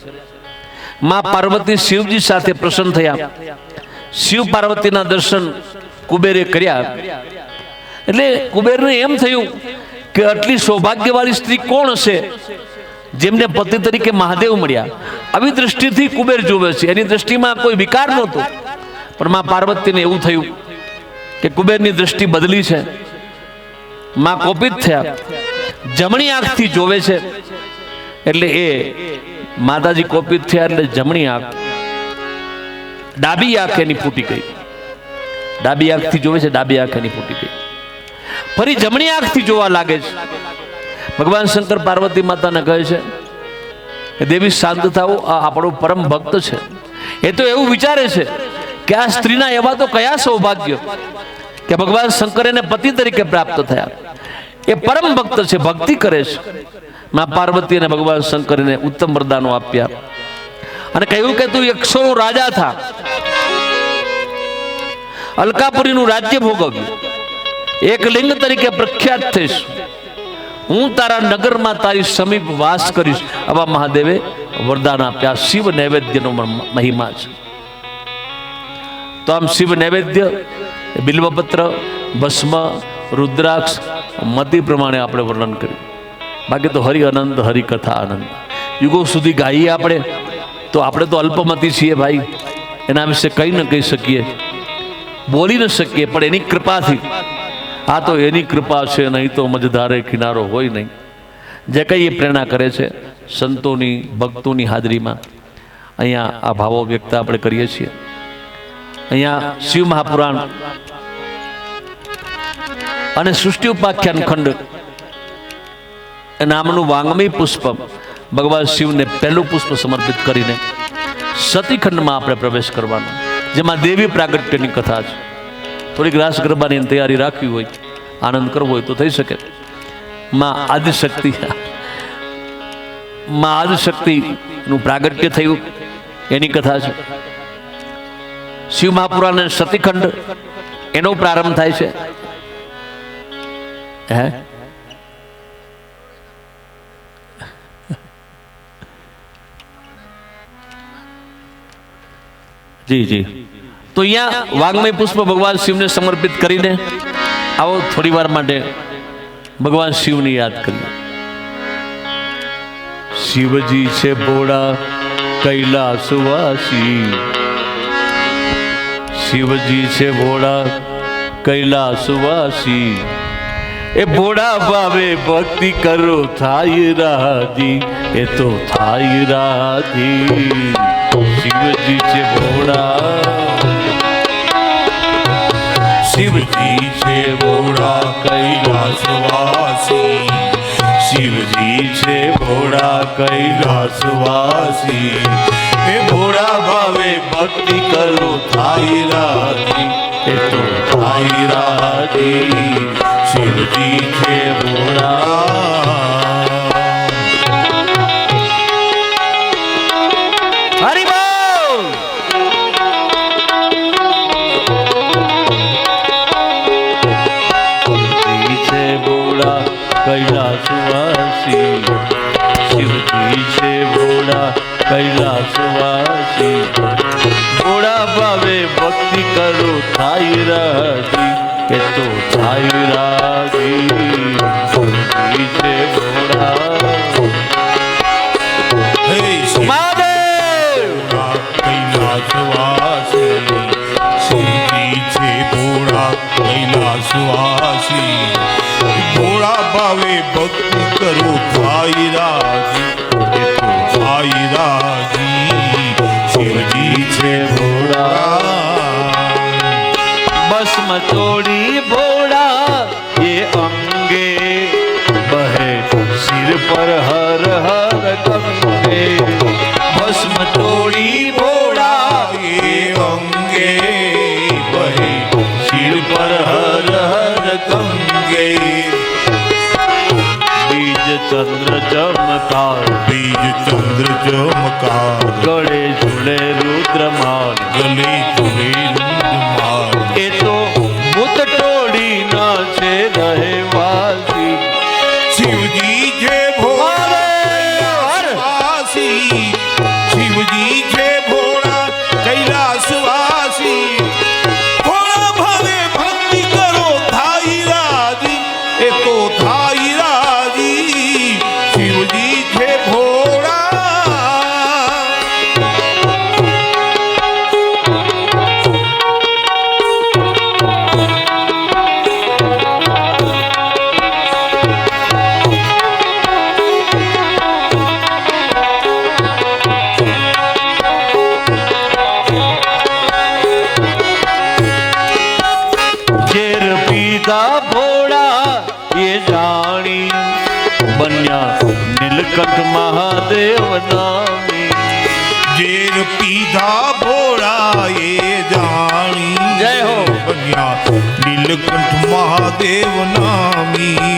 માં પાર્વતી શિવજી સાથે પ્રસન્ન થયા. શિવ પાર્વતીના દર્શન કુબેરે કર્યા એટલે કુબેરને એમ થયું કે આટલી સૌભાગ્યવાળી સ્ત્રી કોણ હશે જેમને પતિ તરીકે મહાદેવ મળ્યા. આવી દ્રષ્ટિથી કુબેર જોવે છે. એની દ્રષ્ટિમાં કોઈ વિકાર નહોતો, પણ માં પાર્વતીને એવું થયું કે કુબેરની દ્રષ્ટિ બદલી છે. માં કોપિત થયા, જમણી આંખથી જોવે છે. એટલે એ માતાજી કોપિત થયા એટલે જમણી આંખ, ડાબી આંખ એની ફૂટી ગઈ. ડાબી આંખથી જોવે છે, ડાબી આંખ એની ફૂટી ગઈ. ફરી જમણી આંખથી જોવા લાગે છે. ભગવાન શંકર પાર્વતી માતાને કહે છે કે દેવી શાંત થાઓ, આ આપણો પરમ ભક્ત છે. એ તો એવું વિચારે છે કે આ સ્ત્રીના એવા તો કયા સૌભાગ્ય કે ભગવાન શંકર એને પતિ તરીકે પ્રાપ્ત થયા. એ પરમ ભક્ત છે, ભક્તિ કરે છે. માં પાર્વતી અને ભગવાન શંકરને ઉત્તમ વરદાનો આપ્યા અને કહ્યું કે તું 100નો રાજા થા, અલકાપુરીનું રાજ્ય ભોગવ્યું, એક લિંગ તરીકે પ્રખ્યાત થઈશ, હું તારા નગરમાં તારી સમીપ વાસ કરીશ. આવા મહાદેવે વરદાન આપ્યા. શિવ નૈવેદ્યનો મહિમા છે. તો આમ શિવ નૈવેદ્ય, બિલ્વપત્ર, ભસ્મ, રુદ્રાક્ષ, મતિ પ્રમાણે આપણે વર્ણન કર્યું. બાકી તો હરિ અનંત, હરિ કથા આનંદ. યુગો સુધી ગાઈએ આપણે તો આપણે તો અલ્પમતી છીએ ભાઈ, એના વિશે કંઈ ન કહી શકીએ, બોલી ન શકીએ. પણ એની કૃપાથી, આ તો એની કૃપા છે, નહીં તો મજધારે કિનારો હોય નહીં. જે કંઈ એ પ્રેરણા કરે છે સંતોની, ભક્તોની હાજરીમાં અહીંયા આ ભાવો વ્યક્ત આપણે કરીએ છીએ. અહીંયા શિવ મહાપુરાણ અને સૃષ્ટિ ઉપાખ્યાન ખંડ નામનું વાંગમય પુષ્પ ભગવાન શિવને પહેલું પુષ્પ સમર્પિત કરીને સતીખંડમાં આપણે પ્રવેશ કરવાનો, જેમાં દેવી પ્રાગટ્યની કથા છે. થોડીક રાસ ગરબાની તૈયારી રાખવી હોય, આનંદ કરવો હોય તો થઈ શકે. માં આદિશક્તિનું પ્રાગટ્ય થયું એની કથા છે. શિવ મહાપુરાણ સતીખંડ એનો પ્રારંભ થાય છે. હે જી જી. તો અહીંયા વાગ્મય પુષ્પ ભગવાન શિવને સમર્પિત કરીને આવો થોડી વાર માટે ભગવાન શિવની યાદ કરીએ. શિવજી છે ભોળા કૈલાસવાસી, શિવજી છે ભોળા કૈલાસવાસી, એ ભોળા ભાવે ભક્તિ કરો થાય રાજી, એ તો થાય રાજી. શિવજી છે ભોળા, શિવજી છે ભોળા કૈલાસવાસી, શિવજી છે ભોળા કૈલાસવાસી, એ ભોળા ભાવે ભક્તિ કરો થાય રાજી, એ તો થાય રાજી. શિવજી છે ભોળા. હરિ બોલ. શિવજી છે ભોળા કૈલાસવાસી, શિવજી છે ભોળા કૈલાસવાસી, ભોળા ભાવે ભક્તિ કરો થાય રાજી, એ તો થાય રાજી. શિવજી છે ભોળા. હે મહાદેવ કૈલાસવાસી, શિવજી છે ભોળા કૈલાસવાસી, ભોળા ભાવે ભક્તિ કરો થાય રાજી, એ તો થાય રાજી. શિવજી છે ભોળા. ભસ્મ તોડી ભોળા એ અંગે બહે સિર પર હર હર ગંગે. ભસ્મ તોડી ભોળા એ અંગે બહે શિર પર હર હર ગંગે. બીજ ચંદ્ર ચમકાર, બીજ ચંદ્ર ચમકાર, ગળે ઝૂલે રુદ્રમાન, ગલે ઝૂલે રુદ્રમાન. એ તો ભૂત ટોળી ના છે રહેવાસી. શિવજી છે કૈલાસવાસી, શિવજી છે ભોળા કૈલાસવાસી, ભોળા ભાવે ભક્તિ કરો થાય રાજી, એ તો થાય રાજી. શિવજી છે ભોળા. ઝેર પીધા ભોળા એ જાણી, બન્યા નીલકંઠ મહાદેવ નામી. ઝેર પીધા ભોળા એ જાણી, જય હો. બન્યા નીલકંઠ મહાદેવ નામી.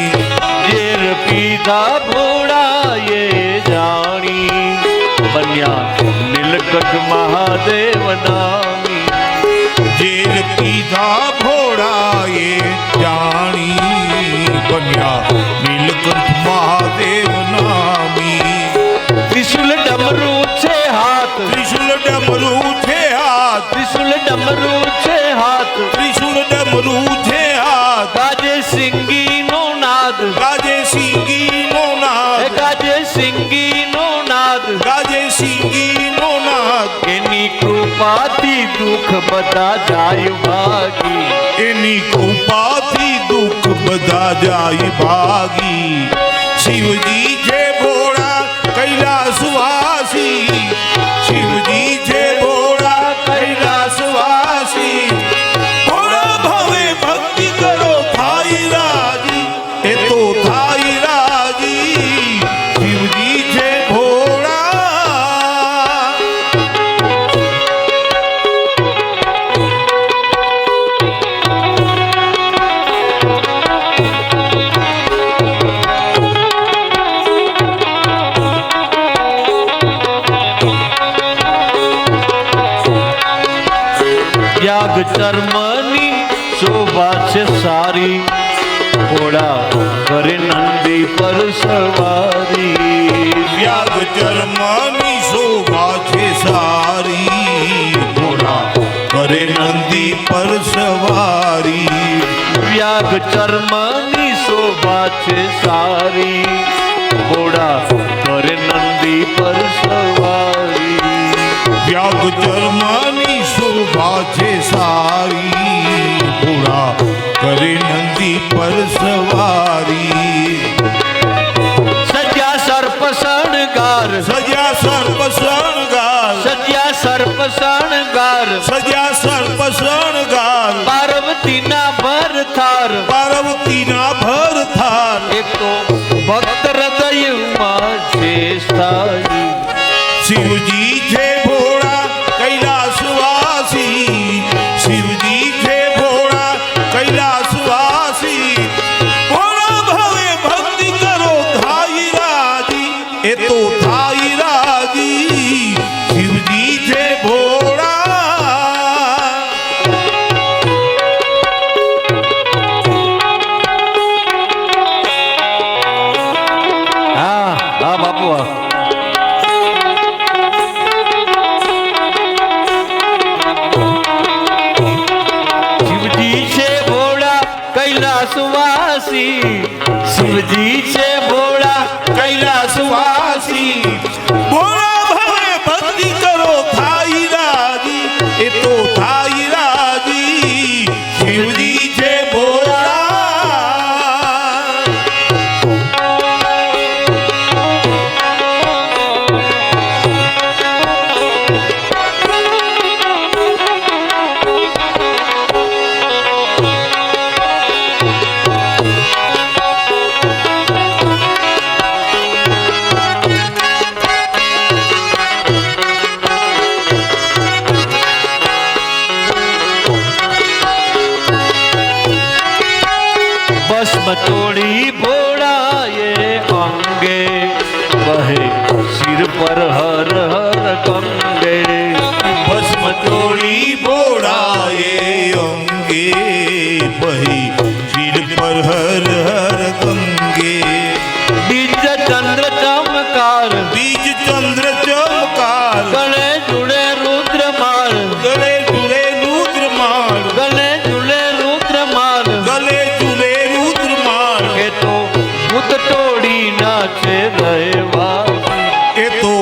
ઝેર પીધા ભોળા એ જાણી, બન્યા નીલકંઠ મહાદેવ નામી. ઝેર પીધા ભોળા એ જાણી, બન્યા નીલકંઠ મહાદેવ નામી. ત્રિશુલ ડમરું છે હાથ, ત્રિશુલ ડમરું છે હાથ, ત્રિશુલ ડમરું છે હાથ, ત્રિશુલ ડમરું છે હાથ, ગાજે સિંગી નો નાદ, ગાજે સિંગી નો નાદ, ગાજે સિંગી નો નાદ. ગાજે સિંગી નો નાદ. એની કૃપાથી દુઃખ બધા જાય ભાગી, એની કૃપાથી દુઃખ બધા જાય ભાગી. શિવજી છે ભોળા કૈલાસવાસી, શિવજી છે ભોળા કૈલાસવાસી, ભોળા ભાવે ભક્તિ કરો થાય રાજી, એ તો થાય રાજી. શિવજી છે ભોળા. ત્યાગ ચર્મની શોભા છે સારી, ઘોડા કરે નંદી પર સવારી. ત્યાગ ચર્મની શોભા છે સારી, ઘોડા કરે નંદી પર સવારી. ત્યાગ ચર્મની શોભા છે સારી, ઘોડા કરે નંદી પર સવારી. ત્યાગ ચર્મની શોભા છે સારી, ઘોડા કરે નંદી પર સવારી. સજ્યા સર્પ શણગાર, સજ્યા સર્પ શણગાર, સજ્યા સર્પ શણગાર, સજ્યા સર્પ શણગાર, પાર્વતીના ભરથાર. પાર્વતીના ભરથાર. એક તો ભક્ત હૃદયમાં છે સ્થાયી. શિવજી છે ભોળા કૈલાસવાસી, શિવજી છે ભોળા કૈલાસવાસી. ભોળા ભાવે ભક્તિ કરો થાય રાજી, એ તો થાય રાજી. શિવજી છે ભોળા. હા હા બાપુ હા. શિવજી છે ભોળા કૈલાસવાસી, શિવજી છે ભોળા કૈલાસવાસી. ભોળા ભાવે ભક્તિ કરો થાય રાજી, એ તો થાય રાજી. શિવજી છે ભોળા. ભસ્મ તોડી ભોળાએ અંગે, બહે શિર પર હર હર ગંગે. ભસ્મ તોડી ભોળાએ અંગે, બહી શિર પર હર હર ગંગે. બીજ ચંદ્ર ચમકાર, બીજ ચંદ્ર ચમકાર, ગળે જુડે રુદ્ર માળ, ગલે ઝૂલે રુદ્રમાળ, ગળે જુડે રુદ્ર માળ. ગલે ઝૂલે રુદ્રમાળ. એ તો ભૂત તોડી નાચે રહેવાસી. એ તો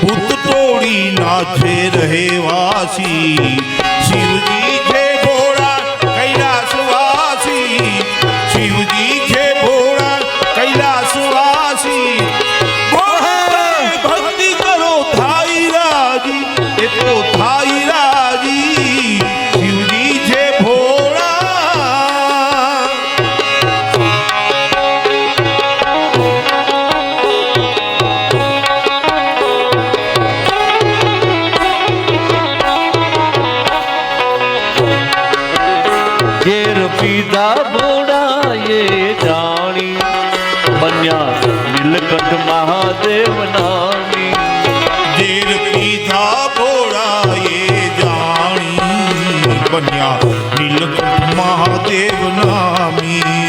ભૂત તોડી નાચે રહેવાસી. શિવજી છે ભોળા કૈલાસવાસી, શિવજી છે ભોળા કૈલાસવાસી. ભોળા ભક્તિ કરો થાય રાજી, એ તો થાય રાજી. શિવજી છે ભોળા. ઘેર પીધા ભોળાએ જાણી, બન્યા નીલકંઠ મહાદેવ નામી. ઝેર પીધા ભોળાએ જાણી, બન્યા નીલકંઠ મહાદેવ નામી.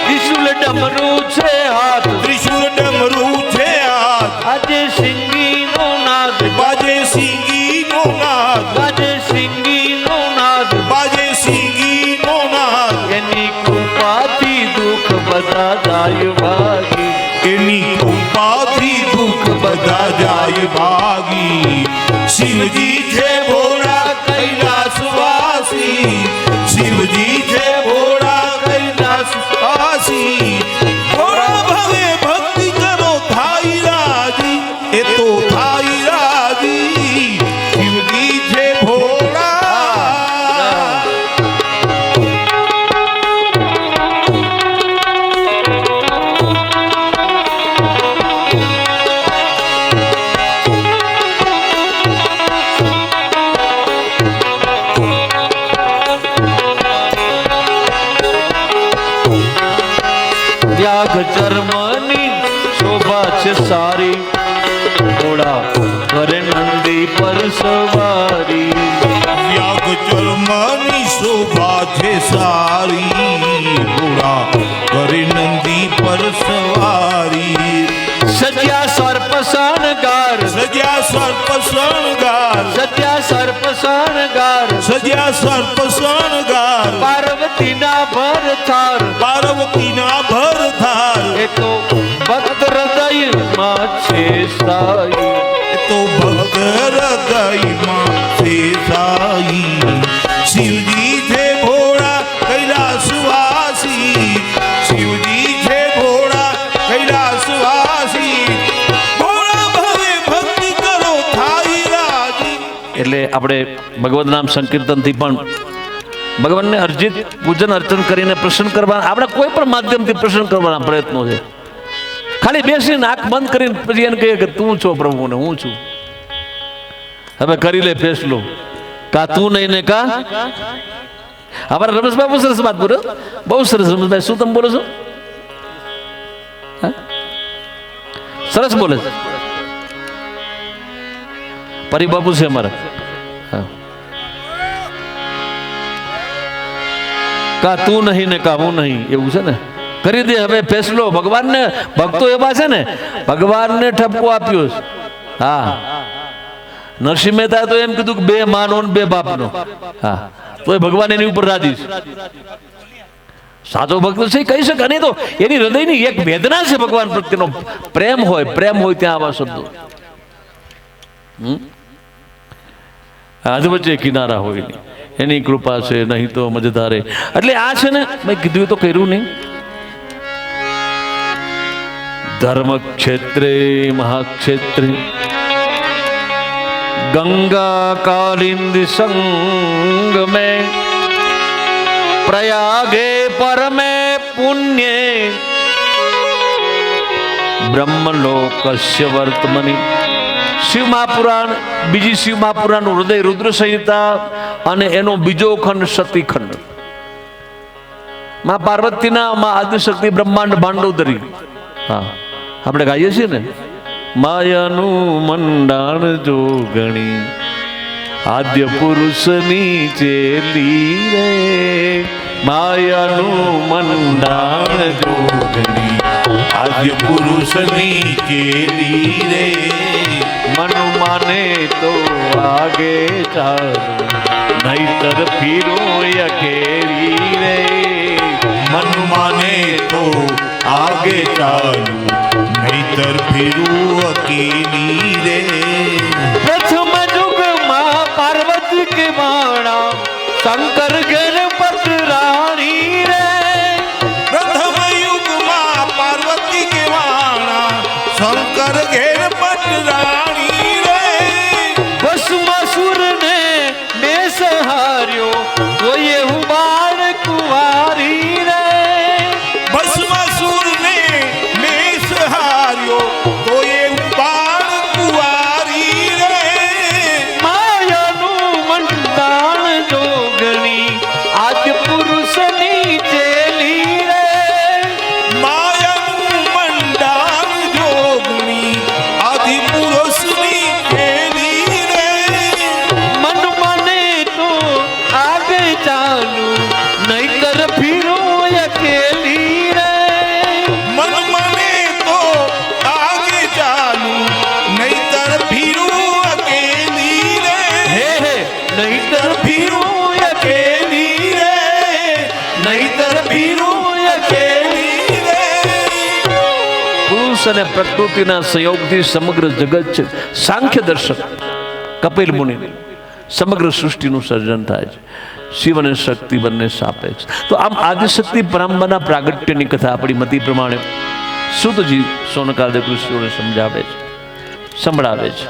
ત્રિશુલ ડમરું છે હાથ, ત્રિશુળ ડમરું છે હાથ, આજે સિંગીનો નાદ, બાજે સિંગીનો નાદ, આજે સિંગીનો નાદ. બાજે સિંગીનો નાદ. એની કૃપાથી દુઃખ બધા જાય ભાગી. એની કૃપાથી દુઃખ બધા જાય ભાગી. શિવજી છે ભોળા કૈલાસવાસી, શિવજી છે ભોળા કૈલાસવાસી. ભોળા ભાવે ભક્તિ કરો થાય રાજી, એ તો થાય રાજી. શિવજી છે ભોળા. ત્યાગ ચર્મની શોભા છે સારી, ઘોડા કરે નંદી પર સવારી. ત્યાગ ચર્મ બ્રહ્મની શોભા છે સારી, ઘોડા કરે નંદી પર સવારી. સજ્યા સર્પ શણગાર, સજ્યા સર્પ શણગાર, સજ્યા સર્પ શણગાર, સજ્યા સર્પ શણગાર, પાર્વતીના ભરથાર, પાર્વતીના ભરથાર. એ તો ભક્ત હૃદયમાં છે સાઈ. એ તો ભક્ત હૃદયમાં છે સાઈ. શિવજી છે ભોળા કૈલાસવાસી, શિવજી છે ભોળા કૈલાસવાસી. ભોળા ભવે ભક્તિ કરો થાય રાજી. એટલે આપણે ભગવદ નામ સંકીર્તનથી પણ ભગવાનને અર્જિત પૂજન અર્ચન કરીને પ્રસન્ન કરવાના, આપણે કોઈ પણ માધ્યમથી પ્રસન્ન કરવાના પ્રયત્નો છે. ખાલી બેસીને આંખ બંધ કરીને પછી એને કહીએ કે તું છો પ્રભુ ને હું છું. હવે કરી લે ફેસલો, કા તું નહીં ને કા. અમારા રમેશભાઈ બહુ સરસ વાત બોલો, બહુ સરસ. રમેશભાઈ શું તમે બોલો છો? હા? સરસ બોલે છે. પરિબાપુ છે અમારા. હા. કા તું નહીં ને કા હું નહીં, એવું છે ને. કરી દે હવે ફેસલો. ભગવાનને ભક્તો એવા છે ને, ભગવાનને ઠપકો આપ્યો છે. હા, નરસિંહ મહેતા તો એમ કીધું કે બે માનો ને બે બાપનો. હા, તો ભગવાન એની ઉપર રાજી છે. સાચો ભક્ત છે કહી શકે. નહીં તો એની હૃદયની એક વેદના છે ભગવાન પ્રત્યેનો પ્રેમ હોય, પ્રેમ હોય ત્યાં આવા શબ્દો. હાથ વચ્ચે કિનારા હોય નહીં, એની કૃપા છે, નહીં તો મજેદારે. એટલે આ છે ને, મેં કીધું તો કર્યું નહીં. ધર્મ ક્ષેત્રે મહાક્ષેત્રે ગંગા કાલિંદ સંગ में प्रयागे परमे पुण्ये બ્રહ્મલોકસ્ય વર્તમની. શિવ મહાપુરાણ, બીજી શિવ મહાપુરાણનું હૃદય રુદ્ર સંહિતા અને એનો બીજો ખંડ સતીખંડ. માં પાર્વતીના માં આદિશક્તિ બ્રહ્માંડ ભાંડોદરી. હા, આપણે ગાઈએ છીએ ને, માયાનું મંડાણ જોગણી આદ્ય પુરુષની ચેલી રે. માયાનું મંડાણ જોગણી આદ્ય પુરુષની ચેલી રે. મન માને તો આગે ચાલો, નહીતર ફીરો અકેલી રે. મન માને તો આગે ચાલુ, નહીતર ફીરું અકેલી રે. પ્રથમ યુગમાં પાર્વતી કે વાણા શંકર ગણપત રાણી રે. પ્રથમ યુગમાં પાર્વતી કે વાણા શંકર ઘેર પટરાણી રે. ભસ્માસુર ને મેં સહાર્યો તો એ હું બાળ કુંવારી રે. ભસ્માસુર ને મેં સહાર્યો તો એ બાળ કુંવારી રે. માયાનું મંડાણ જોગણી આદ્ય પુરુષની ચેલી રે. માયાનું મંડાણ જોગણી આદિ પુરુષની ચેલી રે. મન મને તો આગે ચાલુ, નહીતર ફીરો અકેલી રે. મન મને તો આગે ચાલુ, નહીતર ફીરું અકેલી રે. હે હે, નહીતર ફીરો અકેલી રે. નહીતર ફીરો અકેલી રે. પુરુષ અને પ્રકૃતિના સંયોગથી સમગ્ર જગત છે. સાંખ્ય દર્શક કપિલ મુનિ સમગ્ર સૃષ્ટિનું સર્જન થાય છે. શિવ અને શક્તિ બંને સાપેક્ષ. તો આમ આદિશક્તિ પરંપરાના પ્રાગટ્યની કથા આપણી મતિ પ્રમાણે સુતજી સોનકાદિક ઋષિઓને સમજાવે છે, સંભળાવે છે.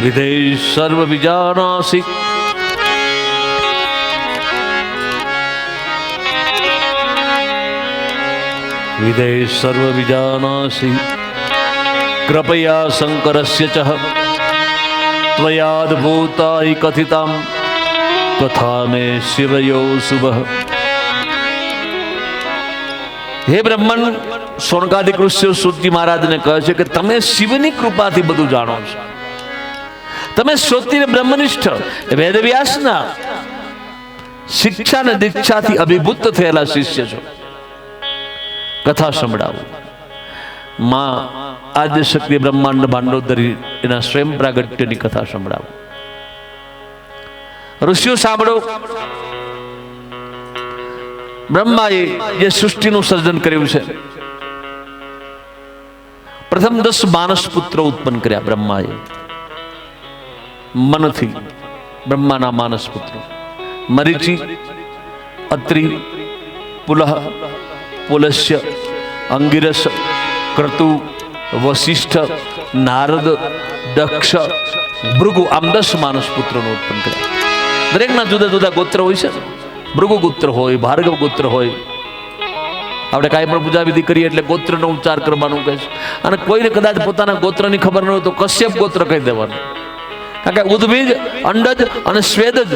વિદેશ સર્વ વિજાનાસી વિદેશ સર્વ વિજાનાસી કૃપયા શંકરસ્ય ચ ત્વયાદભૂતાય કથિતામ કથા મે શિવયો શુભ. હે બ્રહ્મન, સોનકાદિક ઋષિઓ સૂતજી મહારાજને કહે છે કે તમે શિવની કૃપાથી બધું જાણો છો. તમે શ્રોતીને બ્રહ્મનિષ્ઠ વેદવ્યાસના શિક્ષા અને દીક્ષાથી અભિભૂત થયેલા શિષ્ય છો. કથા સંભળાવો. માં આદ્ય શક્તિ બ્રહ્માંડ ભાંડોદરી એના સ્વયં પ્રાગટ્યની કથા સંભળાવો. ઋષિઓ સાંભળો. બ્રહ્માએ જે સૃષ્ટિનું સર્જન કર્યું છે, પ્રથમ 10 માનસ પુત્રો ઉત્પન્ન કર્યા બ્રહ્માએ. મનથી બ્રહ્માના માનસ પુત્રો મરીચી, અત્રિ, પુલહ, પુલસ્ય, અંગિરસ, ક્રતુ, વશિષ્ઠ, નારદ, દક્ષ, ભૃગુ, આમ 10 માનસ પુત્રોનું ઉત્પન્ન કર્યા. દરેકના જુદા જુદા ગોત્ર હોય છે. ભૃગુ ગોત્ર હોય, ભાર્ગવ ગોત્ર હોય. આપણે કાંઈ પણ પૂજા વિધિ કરીએ એટલે ગોત્રનો ઉચ્ચાર કરવાનું કહે છે. અને કોઈને કદાચ પોતાના ગોત્રની ખબર ન હોય તો કશ્યપ ગોત્ર કહી દેવાનું. કારણ કે ઉદ્ભીજ, અંડજ અને સ્વેદજ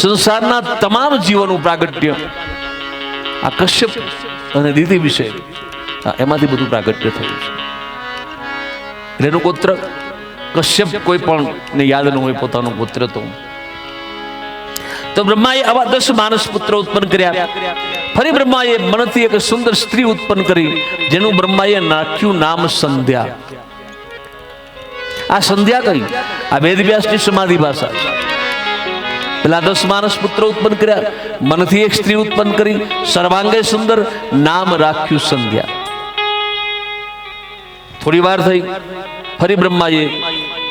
સંસારના તમામ જીવોનું પ્રાગટ્ય આ કશ્યપ અને દીતિ વિશે એમાંથી બધું પ્રાગટ્ય થયું છે. એટલે એનું ગોત્ર કશ્યપ કોઈ પણ ને યાદ ન હોય પોતાનું ગોત્ર. તો બ્રહ્માએ આવા 10 માનસ પુત્ર ઉત્પન્ન કર્યા. ફરી બ્રહ્માએ મનથી એક સુંદર સ્ત્રી ઉત્પન્ન કરી, જેનું બ્રહ્માએ નાખ્યું નામ સંધ્યા. આ સંધ્યા કઈ? આ વેદવ્યાસની સમાધિ ભાષા છે. પેલા 10 માનસ પુત્ર ઉત્પન્ન કર્યા, મનથી એક સ્ત્રી ઉત્પન્ન કરી, સર્વાંગે સુંદર, નામ રાખ્યું સંધ્યા. થોડી વાર થઈ, ફરી બ્રહ્માએ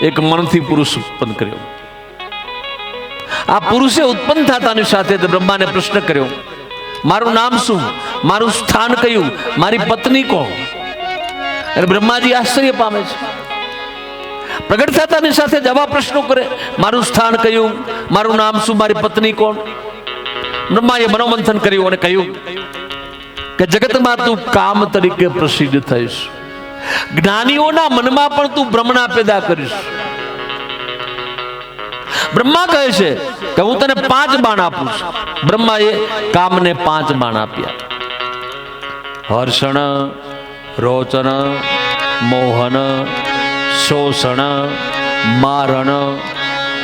એક મનથી પુરુષ ઉત્પન્ન કર્યો. આ પુરુષે ઉત્પન્ન થતાની સાથે બ્રહ્માને પ્રશ્ન કર્યો, મારું નામ શું, મારું સ્થાન કયું, મારી પત્ની કોણ? અને બ્રહ્માજી આશ્ચર્ય પામે છે. પ્રગટ થતાની સાથે જવા પ્રશ્નો કરે, મારું સ્થાન કયું, મારું નામ શું, મારી પત્ની કોણ? બ્રહ્માએ મનોમંથન કર્યું અને કહ્યું કે જગતમાં તું કામ તરીકે પ્રસિદ્ધ થઈશ. જ્ઞાનીઓના મનમાં પણ તું ભ્રમણા પેદા કરીશ. બ્રહ્મા કહે છે કે હું તને 5 બાણ આપું છું. બ્રહ્માએ કામને 5 બાણ આપ્યા. હર્ષણ, રોચન, મોહન, શોષણ, મારણ,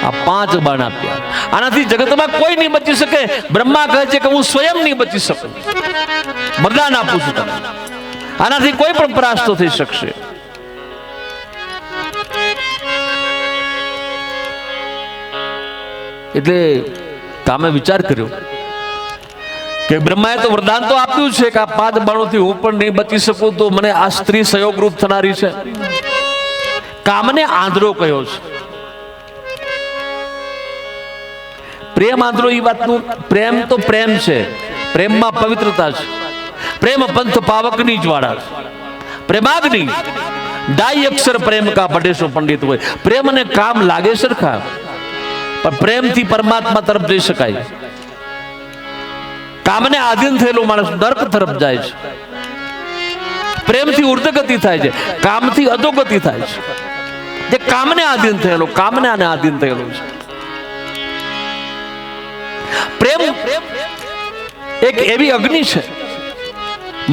આ 5 બાણ આપ્યા. આનાથી જગતમાં કોઈ નહીં બચી શકે. બ્રહ્મા કહે છે કે હું સ્વયં નહીં બચી શકું. વરદાન આપું છું તમને, આનાથી કોઈ પણ પરાસ્ત થઈ શકશે. એટલે કામે વિચાર કર્યો કે બ્રહ્માએ તો વરદાન તો આપ્યું છે કે આ 5 બાણોથી હું પણ નહીં બચી શકું, તો મને આ સ્ત્રી સહયોગરૂપ થનારી છે. કામને આંધળો કહ્યો છે. પ્રેમ આંધળો એ વાતનું, પ્રેમ તો પ્રેમ છે, પ્રેમમાં પવિત્રતા છે. પ્રેમ પંથ પાવકની જ્વાળા છે. પ્રેમાગ્નિ ડાઈ અક્ષર પ્રેમ કા પઢેશો પંડિત હોય. પ્રેમ અને કામ લાગે સરખા, પણ પ્રેમથી પરમાત્મા તરફ જઈ શકાય. કામને આધીન થયેલો માણસ નર્ક તરફ જાય છે. પ્રેમથી ઉર્ધગતિ થાય છે, કામથી અધોગતિ થાય છે. જે કામને આધીન થયેલો, કામને આને આધીન થયેલો છે. પ્રેમ એક એવી અગ્નિ છે,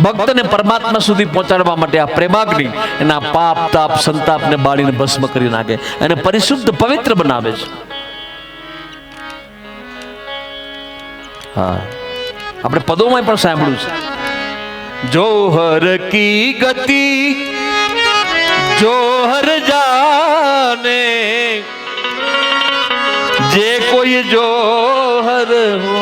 ભક્તને પરમાત્મા સુધી પહોંચાડવા માટે આ પ્રેમાગ્નિ એના પાપ, તાપ, સંતાપને બાળીને ભસ્મ કરી નાખે અને પરિશુદ્ધ પવિત્ર બનાવે છે. હા, આપણે પદોમાં પણ સાંભળ્યું છે, જોહર કી ગતિ જોહર જાને, જે કોઈ જોહર હો,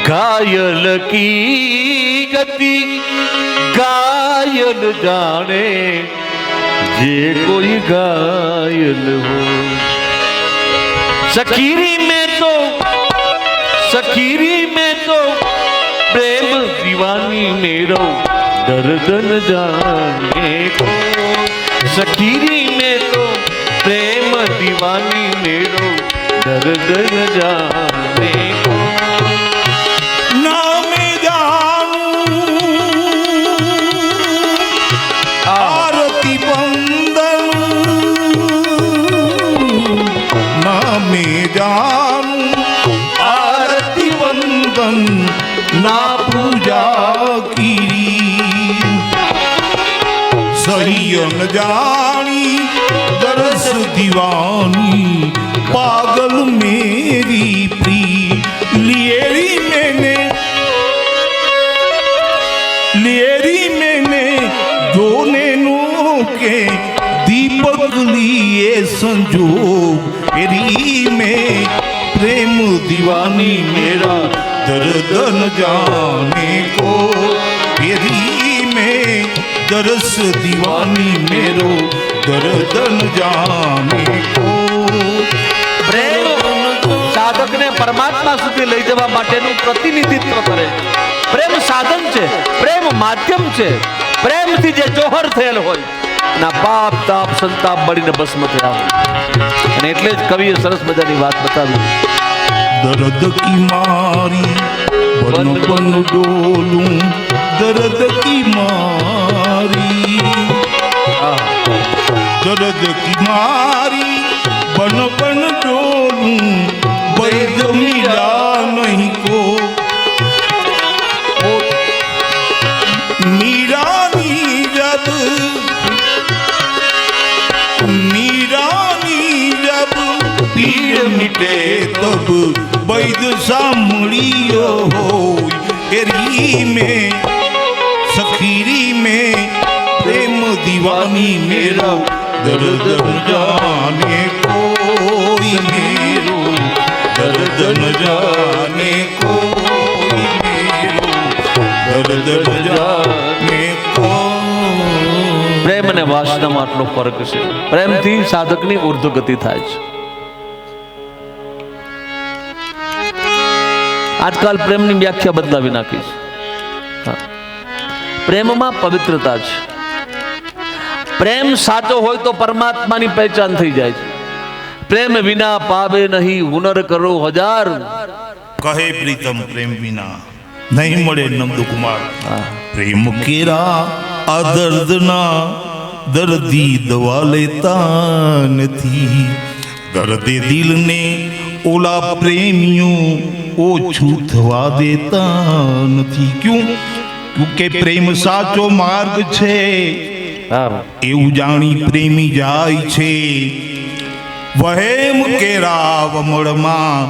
घायल की गति घायल जाने, जे कोई घायल हो। सखीरी में तो प्रेम दीवानी मेरो दर्द न जाने को। सखीरी में तो प्रेम दीवानी मेरो दर्द न जाने को। नामे जानू आरती बंदन, नामे जानू आरती बंदन, ना पूजा की सही न जानी तरस दीवानी पागल मेरी प्री लिएरी मैंने जोने नो के दीपक लिए संजोग तेरी में प्रेम दीवानी मेरा दर्द न जाने को तेरी में दरस दीवानी मेरो दर्द न जाने को પ્રેમ સાધકને પરમાત્મા સુધી લઈ જવા માટેનું પ્રતિનિધિત્વ કરે. પ્રેમ સાધન છે, પ્રેમ માધ્યમ છે. પ્રેમથી જે જોહર થયેલ હોય ના પાપ તાપ સંતાપ બળીને ભસ્મ થયા હોય. અને એટલે જ કવિએ સરસ મજાની વાત બતાવી. दर्द की मारी बन बन डोलूं दर्द की मारी दर्द की मारी बन बन डोलूं वैद मिला नहीं को मीरानी जब पीड़ मिटे तब वैद सामड़ियो हो एरी में सखीरी में प्रेम दीवानी मेरा दर्द न जाने कोई मेरो दर्द न जाने कोई मेरो दर्द न जाने को પ્રેમ અને વાસનામાં આટલો ફરક છે. પ્રેમથી સાધકની ઉર્ધ્વ ગતિ થાય છે. આજકાલ પ્રેમની વ્યાખ્યા બદલાવી નાખી છે. પ્રેમમાં પવિત્રતા છે. પ્રેમ સાચો હોય તો પરમાત્માની પહેચાન થઈ જાય છે. પ્રેમ વિના પાવે નહીં હુનર કરો હજાર. कहे प्रीतम प्रेम बिना नहीं મળે નંદ કુમાર પ્રેમ કેરા આ દર્દના દર્દી દવા લેતા નથી દર્દે દિલને ઓલા પ્રેમીઓ ઓછું થવા દેતા નથી ક્યોંકે પ્રેમ સાચો માર્ગ છે એવું જાણી પ્રેમી જાય છે વહેમ કેરા વમળમાં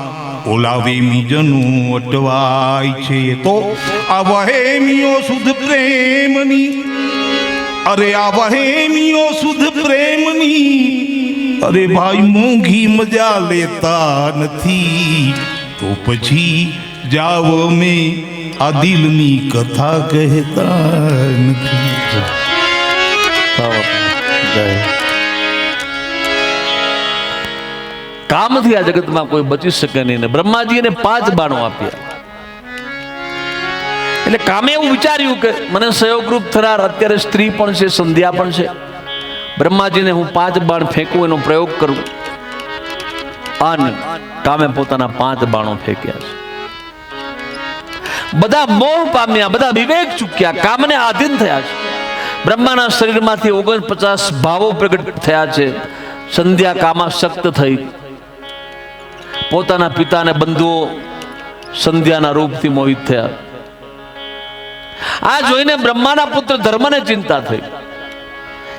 ઓલા વેમીજનો અટવાય છે તો આ વહેમીઓ શુદ્ધ પ્રેમની અરે આ વહેમીઓ શુદ્ધ પ્રેમની અરે ભાઈ મોંઘી મજા લેતા નથી તો પછી જાવ અમે આ દિલની કથા કહેતા નથી. કામથી આ જગતમાં કોઈ બચી શકે નહીં. ને બ્રહ્માજીને 5 બાણો આપ્યા. એટલે કામે એવું વિચાર્યું કે મને સહયોગરૂપ થનાર અત્યારે સ્ત્રી પણ છે, સંધ્યા પણ છે. બ્રહ્માજીને હું 5 બાણ ફેંકું, એનો પ્રયોગ કરું. અને કામે પોતાના 5 બાણો ફેંક્યા છે. બધા મોહ પામ્યા, બધા વિવેક ચૂક્યા, કામને આધીન થયા છે. બ્રહ્માના શરીરમાંથી 49 ભાવો પ્રગટ થયા છે. સંધ્યા કામાસક્ત થઈ. પોતાના પિતાને બંધુઓ સંધ્યાના રૂપથી મોહિત થયા. આ જોઈને બ્રહ્માના પુત્ર ધર્મને ચિંતા થઈ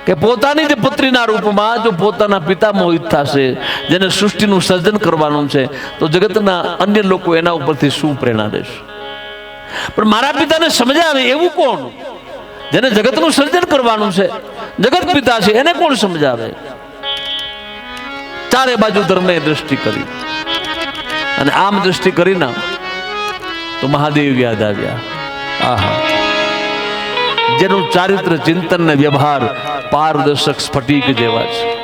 કે પોતાની જ પુત્રીના રૂપમાં જો પોતાના પિતા મોહિત થશે, જેને સૃષ્ટિનું સર્જન કરવાનું છે, તો જગતના અન્ય લોકો એના ઉપરથી શું પ્રેરણા લેશે? પણ મારા પિતાને સમજાવે એવું કોણ? જેને જગતનું સર્જન કરવાનું છે, જગત પિતા છે, એને કોણ સમજાવે? ચારે બાજુ ધર્મે દ્રષ્ટિ કરી અને આમ દ્રષ્ટિ કરીને તો મહાદેવ યાદ આવ્યા. આહા, જેનું ચારિત્ર ચિંતન ને વ્યવહાર પારદર્શક સ્ફટિક જેવા છે.